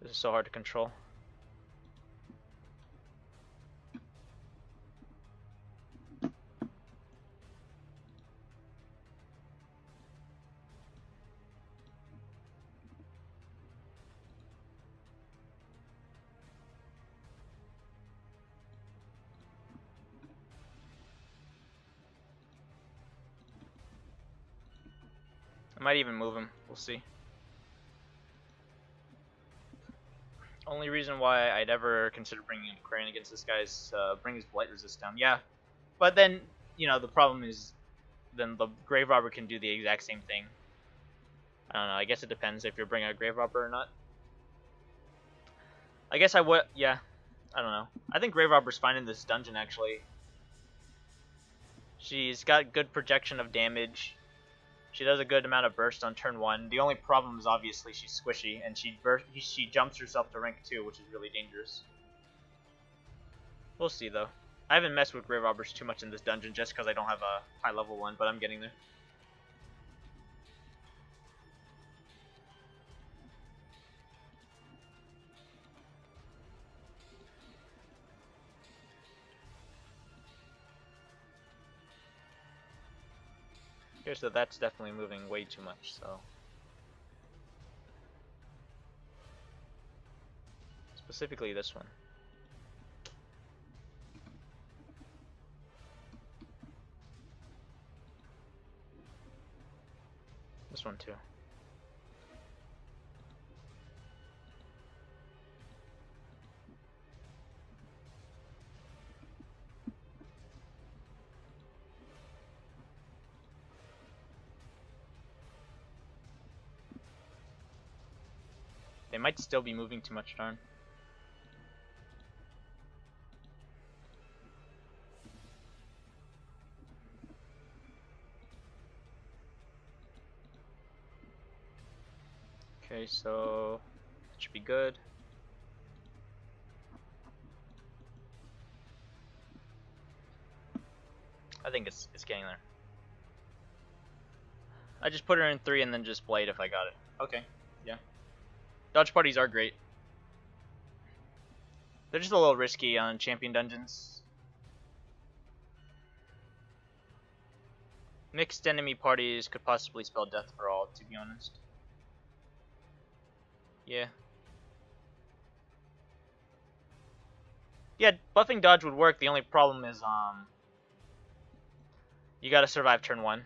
[SPEAKER 1] This is so hard to control. I might even move him, we'll see. Only reason why I'd ever consider bringing a Crane against this guy is bring his Blight Resist down. Yeah, but then, you know, the problem is then the Grave Robber can do the exact same thing. I don't know, I guess it depends if you're bringing a Grave Robber or not. I guess I would, yeah, I don't know. I think Grave Robber's fine in this dungeon, actually. She's got good projection of damage. She does a good amount of burst on turn 1. The only problem is obviously she's squishy, and she jumps herself to rank 2, which is really dangerous. We'll see, though. I haven't messed with Grave Robbers too much in this dungeon just because I don't have a high level one, but I'm getting there. Okay, so that's definitely moving way too much, so. Specifically this one. This one too. They might still be moving too much, darn. Okay, so it should be good. I think it's getting there. I just put her in 3 and then just Blade if I got it. Okay, yeah. Dodge parties are great. They're just a little risky on champion dungeons. Mixed enemy parties could possibly spell death for all, to be honest. Yeah. Yeah, buffing dodge would work. The only problem is you gotta survive turn 1.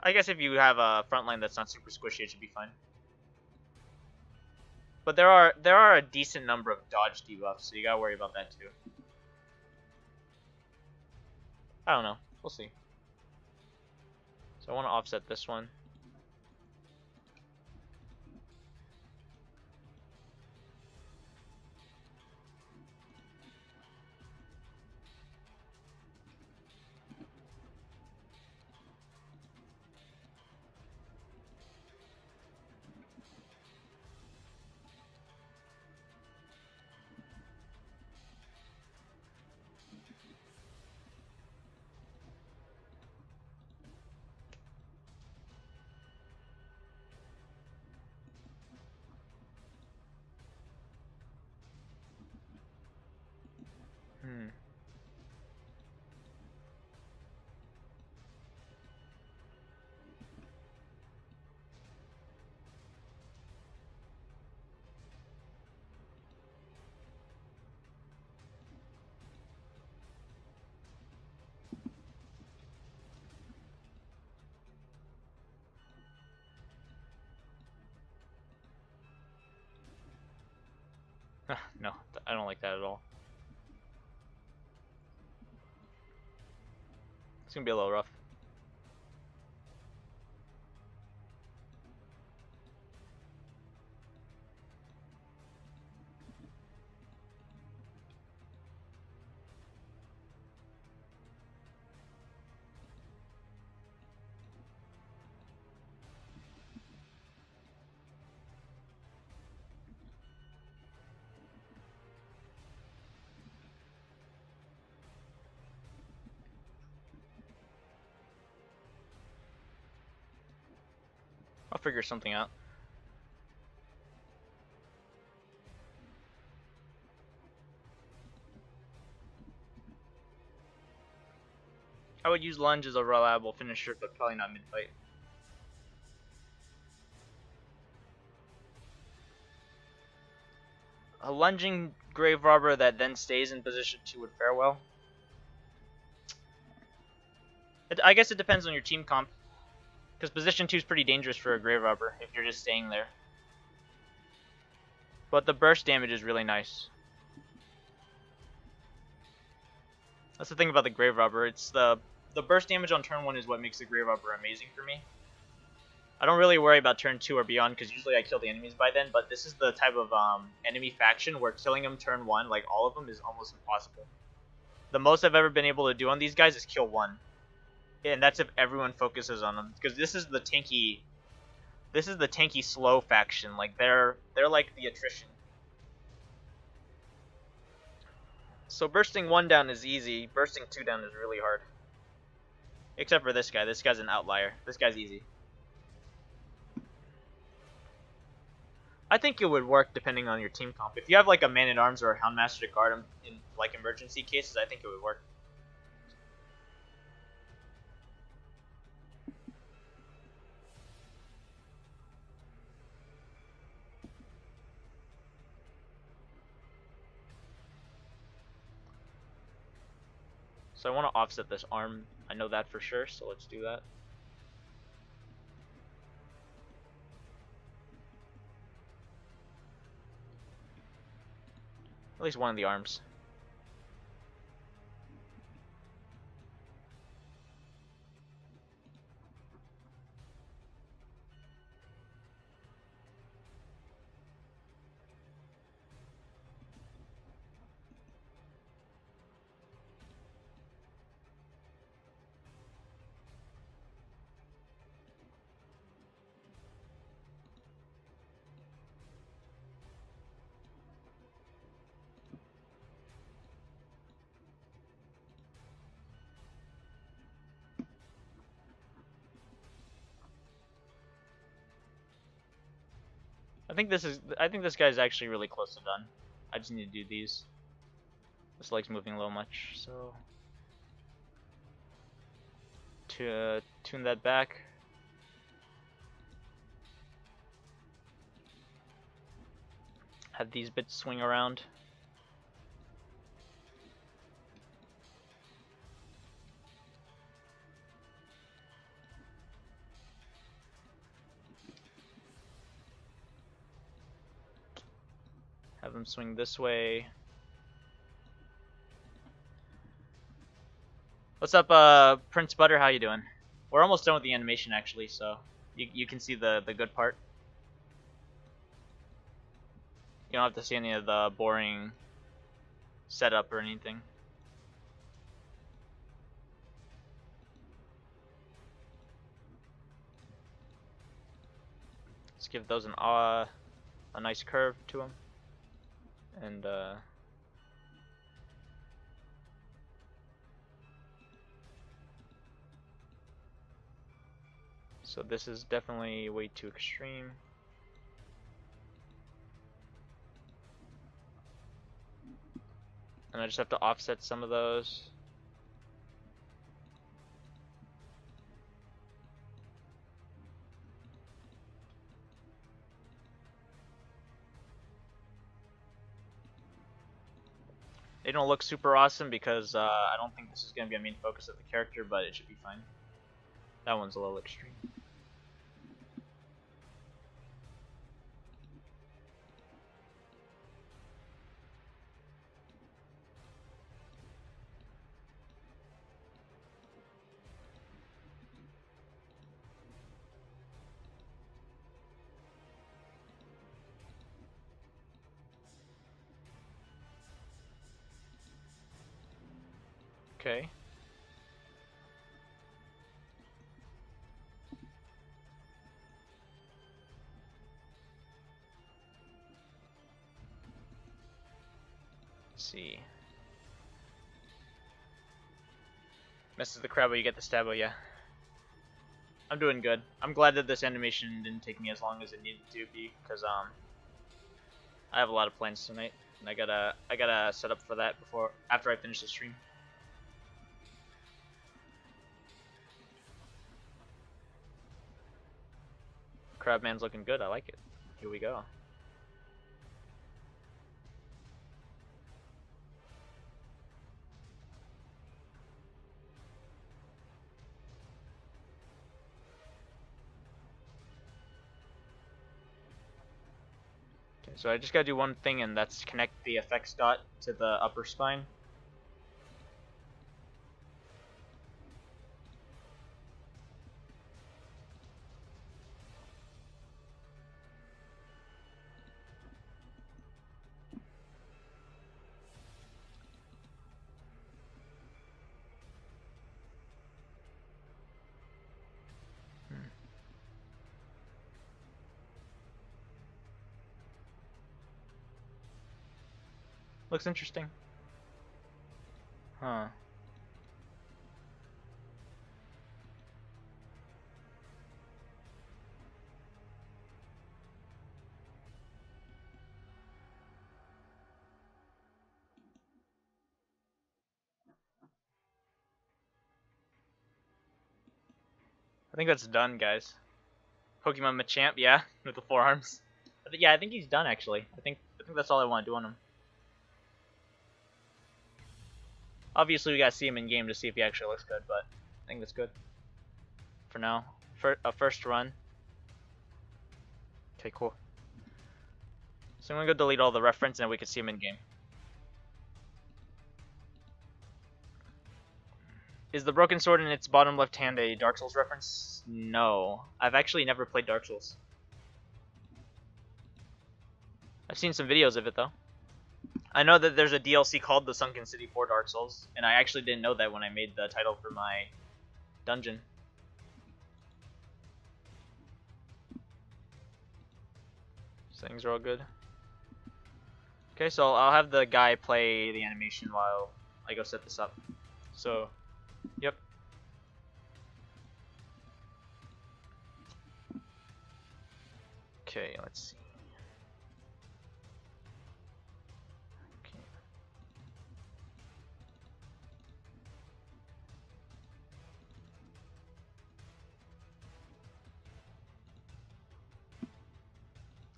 [SPEAKER 1] I guess if you have a frontline that's not super squishy, it should be fine. But there are a decent number of dodge debuffs, so you gotta worry about that too. I don't know. We'll see. So I want to offset this one. No, I don't like that at all. gonna be a little rough. I'll figure something out. I would use lunge as a reliable finisher, but probably not mid-fight. A lunging grave robber that then stays in position 2 would fare well. I guess it depends on your team comp, because position 2 is pretty dangerous for a grave robber if you're just staying there. But the burst damage is really nice. That's the thing about the grave robber. It's the burst damage on turn 1 is what makes the grave robber amazing for me. I don't really worry about turn 2 or beyond because usually I kill the enemies by then, but this is the type of enemy faction where killing them turn 1, like all of them, is almost impossible. The most I've ever been able to do on these guys is kill 1. And that's if everyone focuses on them, because this is the tanky slow faction. Like they're like the attrition. So bursting 1 down is easy, bursting 2 down is really hard. Except for this guy. This guy's an outlier. This guy's easy. I think it would work depending on your team comp. If you have like a man-at-arms or a Houndmaster to guard him in like emergency cases, I think it would work. So I want to offset this arm. I know that for sure, so let's do that. At least one of the arms. I think this guy's actually really close to done. I just need to do these. This leg's moving a little much, so to tune that back. Have these bits swing around. Have them swing this way. What's up, Prince Butter? How you doing? We're almost done with the animation, actually, so you can see the good part. You don't have to see any of the boring setup or anything. Let's give those a nice curve to them. And so this is definitely way too extreme. And I just have to offset some of those. They don't look super awesome because I don't think this is going to be a main focus of the character, but it should be fine. That one's a little extreme. Okay. Let's see. Messes the crab, but you get the stabbo, yeah. I'm doing good. I'm glad that this animation didn't take me as long as it needed to be, because I have a lot of plans tonight, and I gotta set up for that after I finish the stream. Crabman's looking good. I like it. Here we go. So I just gotta do one thing, and that's connect the effects dot to the upper spine. Looks interesting. Huh. I think that's done, guys. Pokemon Machamp, yeah, with the forearms. Yeah, I think he's done actually. I think that's all I want to do on him. Obviously, we gotta see him in game to see if he actually looks good, but I think that's good for now. For a first run. Okay, cool. So I'm gonna go delete all the reference, and we can see him in game. Is the broken sword in its bottom left hand a Dark Souls reference? No, I've actually never played Dark Souls. I've seen some videos of it though. I know that there's a DLC called The Sunken City for Dark Souls, and I actually didn't know that when I made the title for my dungeon. Things are all good. Okay, so I'll have the guy play the animation while I go set this up. So, yep. Okay, let's see.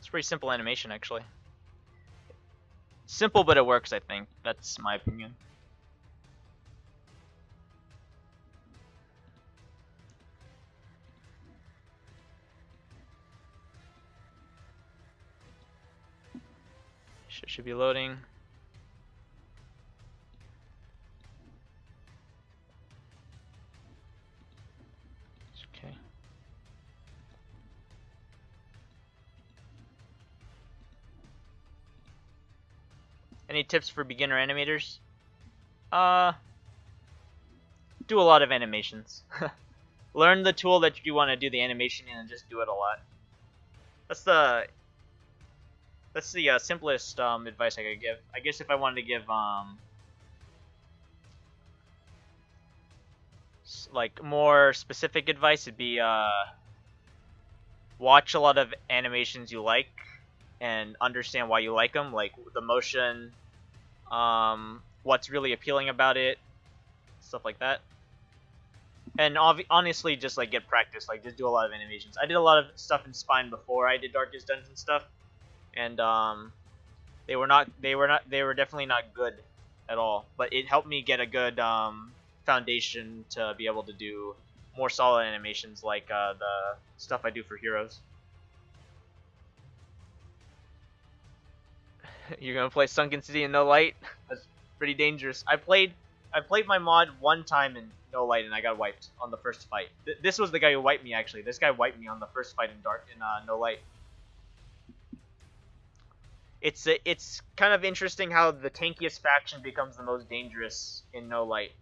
[SPEAKER 1] It's pretty simple animation, actually. Simple, but it works, I think. That's my opinion. Should be loading. Okay. Any tips for beginner animators? Do a lot of animations. Learn the tool that you want to do the animation in and just do it a lot. That's the simplest advice I could give. I guess if I wanted to give like more specific advice, it'd be watch a lot of animations you like and understand why you like them, like the motion, what's really appealing about it, stuff like that. And honestly, just like get practice, like just do a lot of animations. I did a lot of stuff in Spine before I did Darkest Dungeon stuff, and they were definitely not good at all. But it helped me get a good foundation to be able to do more solid animations, like the stuff I do for Heroes. You're gonna play Sunken City in no light? That's pretty dangerous. I played my mod one time in no light and I got wiped on the first fight. This was the guy who wiped me actually. This guy wiped me on the first fight in no light. It's kind of interesting how the tankiest faction becomes the most dangerous in no light.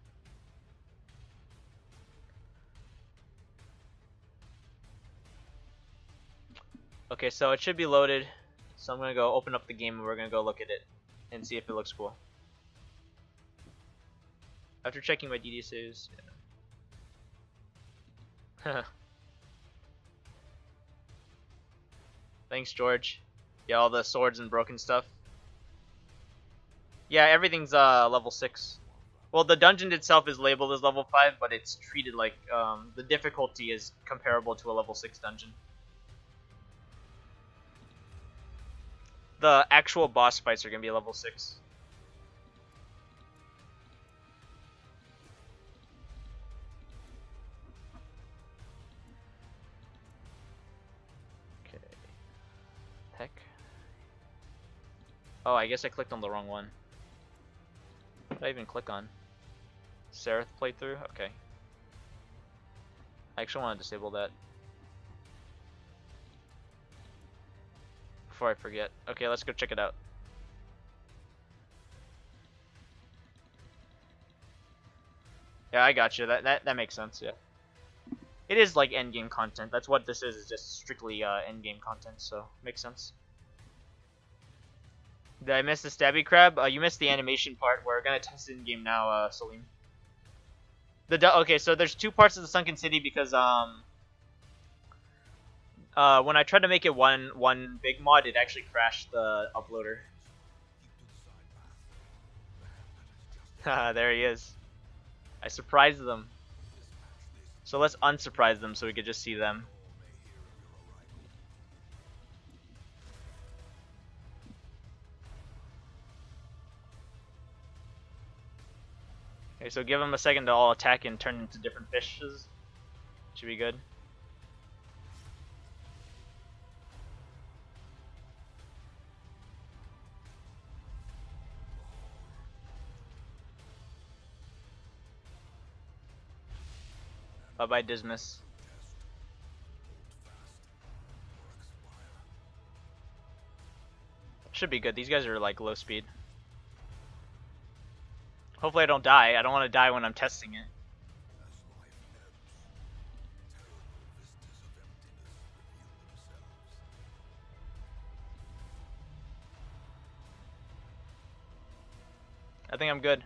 [SPEAKER 1] Okay, so it should be loaded. So I'm gonna go open up the game and we're gonna go look at it and see if it looks cool. After checking my DD saves. Yeah. Thanks, George. Yeah, all the swords and broken stuff. Yeah, everything's level 6. Well, the dungeon itself is labeled as level 5, but it's treated like the difficulty is comparable to a level 6 dungeon. The actual boss fights are gonna be level 6. Okay. Heck. Oh, I guess I clicked on the wrong one. What did I even click on? Seraph playthrough? Okay. I actually want to disable that. Before I forget. Okay, let's go check it out. Yeah, I got you. That makes sense, yeah. It is like endgame content. That's what this is just strictly endgame content, so makes sense. Did I miss the stabby crab? You missed the animation part. We're gonna test it in game now, Salim. Okay, so there's 2 parts of the sunken city because when I tried to make it one big mod, it actually crashed the uploader. Haha, there he is. I surprised them. So let's unsurprise them so we could just see them. Okay, so give them a second to all attack and turn into different fishes. Should be good. Bye-bye, Dismas. Should be good. These guys are like low speed. Hopefully I don't die. I don't want to die when I'm testing it. I think I'm good.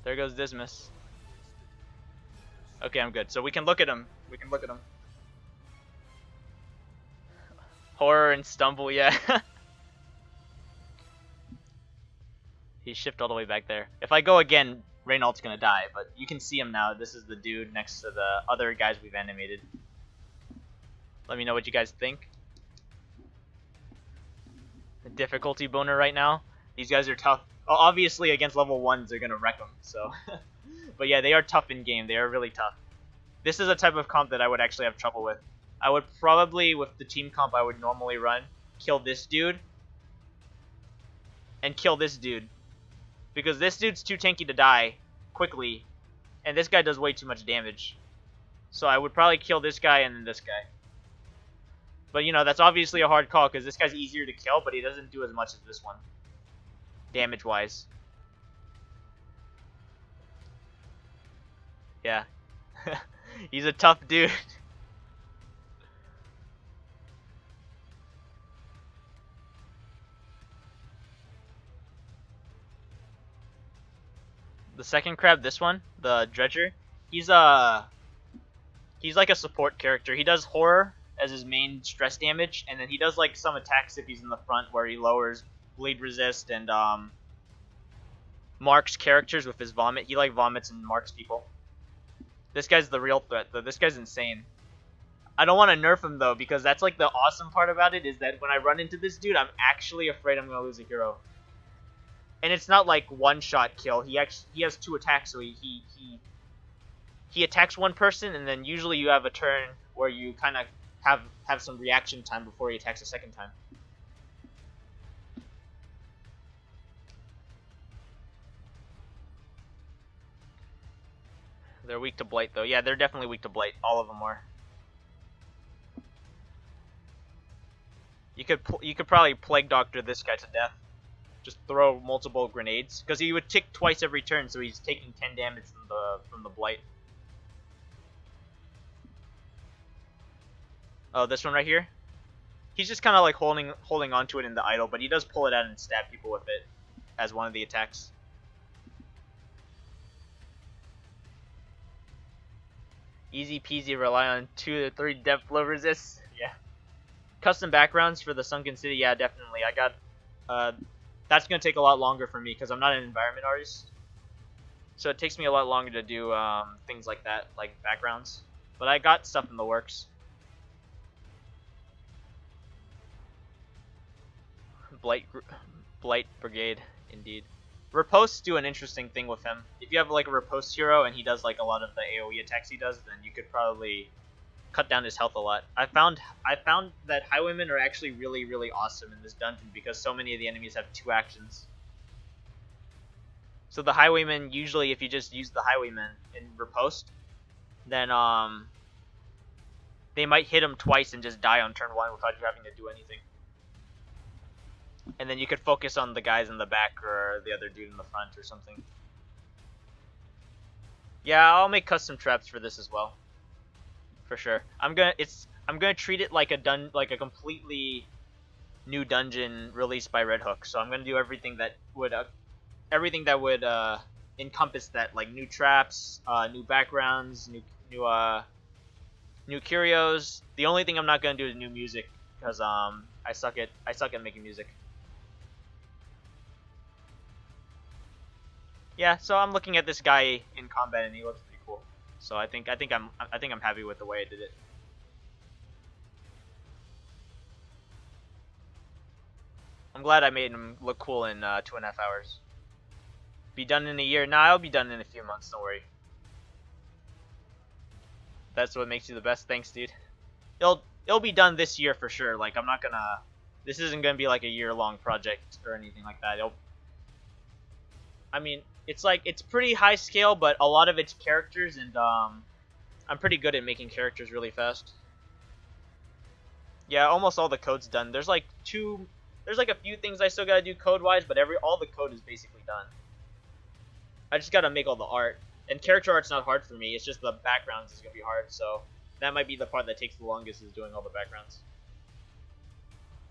[SPEAKER 1] There goes Dismas. Okay, I'm good. So we can look at him. We can look at him. Horror and stumble, yeah. He shifted all the way back there. If I go again, Reynald's gonna die, but you can see him now. This is the dude next to the other guys we've animated. Let me know what you guys think. The difficulty boner right now. These guys are tough. Well, obviously against level 1s they're gonna wreck them, so. But yeah, they are tough in game. They are really tough. This is a type of comp that I would actually have trouble with. I would probably, with the team comp I would normally run, kill this dude. And kill this dude. Because this dude's too tanky to die quickly. And this guy does way too much damage. So I would probably kill this guy and then this guy. But you know, that's obviously a hard call because this guy's easier to kill, but he doesn't do as much as this one. Damage-wise. Yeah. He's a tough dude. The second crab, this one, the Dredger, he's like a support character. He does horror as his main stress damage, and then he does like some attacks if he's in the front where he lowers bleed resist and marks characters with his vomit. He like vomits and marks people. This guy's the real threat though. This guy's insane. I don't want to nerf him though because that's like the awesome part about it is that when I run into this dude, I'm actually afraid I'm gonna lose a hero. And it's not like one-shot kill. He has 2 attacks, so he attacks one person, and then usually you have a turn where you kind of have some reaction time before he attacks a second time. They're weak to blight, though. Yeah, they're definitely weak to blight. All of them are. You could probably plague doctor this guy to death. Just throw multiple grenades because he would tick twice every turn, so he's taking 10 damage from the blight. Oh, this one right here. He's just kind of like holding onto it in the idle, but he does pull it out and stab people with it as one of the attacks. Easy peasy, rely on 2 to 3 depth flow resists. Yeah. Custom backgrounds for the Sunken City, yeah, definitely. I got, that's gonna take a lot longer for me because I'm not an environment artist. So it takes me a lot longer to do things like that, like backgrounds. But I got stuff in the works. Blight Brigade, indeed. Riposts do an interesting thing with him. If you have like a riposte hero and he does like a lot of the AoE attacks he does, then you could probably cut down his health a lot. I found that Highwaymen are actually really awesome in this dungeon because so many of the enemies have 2 actions. So the Highwaymen, usually if you just use the Highwaymen in riposte, then they might hit him twice and just die on turn 1 without you having to do anything. And then you could focus on the guys in the back or the other dude in the front or something. Yeah, I'll make custom traps for this as well, for sure. I'm gonna treat it like a completely new dungeon released by Red Hook. So I'm gonna do everything that would encompass that, like new traps, new backgrounds, new curios. The only thing I'm not gonna do is new music because I suck at making music. Yeah, so I'm looking at this guy in combat and he looks pretty cool. So I think I'm happy with the way I did it. I'm glad I made him look cool in 2.5 hours. Be done in a year? Nah, I'll be done in a few months. Don't worry. That's what makes you the best. Thanks, dude. It'll be done this year for sure. Like I'm not gonna. This isn't gonna be like a year-long project or anything like that. I mean, it's pretty high scale, but a lot of it's characters, and I'm pretty good at making characters really fast. Yeah, almost all the code's done. There's like a few things I still gotta do code-wise, but all the code is basically done. I just gotta make all the art, and character art's not hard for me. It's just the backgrounds is gonna be hard, so that might be the part that takes the longest, is doing all the backgrounds.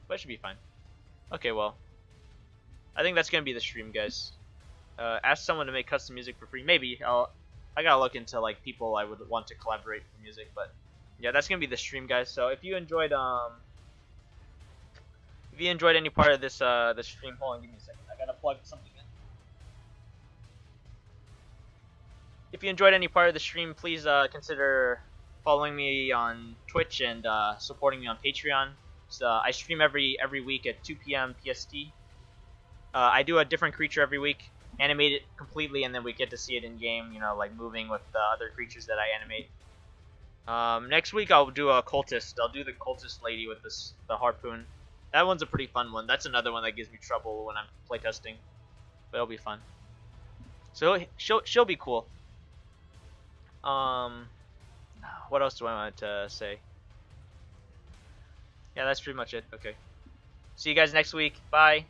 [SPEAKER 1] But it should be fine. Okay, well, I think that's gonna be the stream, guys. Ask someone to make custom music for free. Maybe I gotta look into like people I would want to collaborate for music, but yeah, that's gonna be the stream, guys. So if you enjoyed any part of this stream, hold on, give me a second. I gotta plug something in. If you enjoyed any part of the stream, please consider following me on Twitch and supporting me on Patreon. So, I stream every week at 2 p.m. PST. I do a different creature every week, animate it completely, and then we get to see it in game, you know, like moving with the other creatures that I animate. Next week I'll do a cultist. I'll do the cultist lady with the harpoon. That one's a pretty fun one. That's another one that gives me trouble when I'm playtesting, but it'll be fun. So she'll be cool. What else do I want to say? Yeah, that's pretty much it. Okay. See you guys next week. Bye.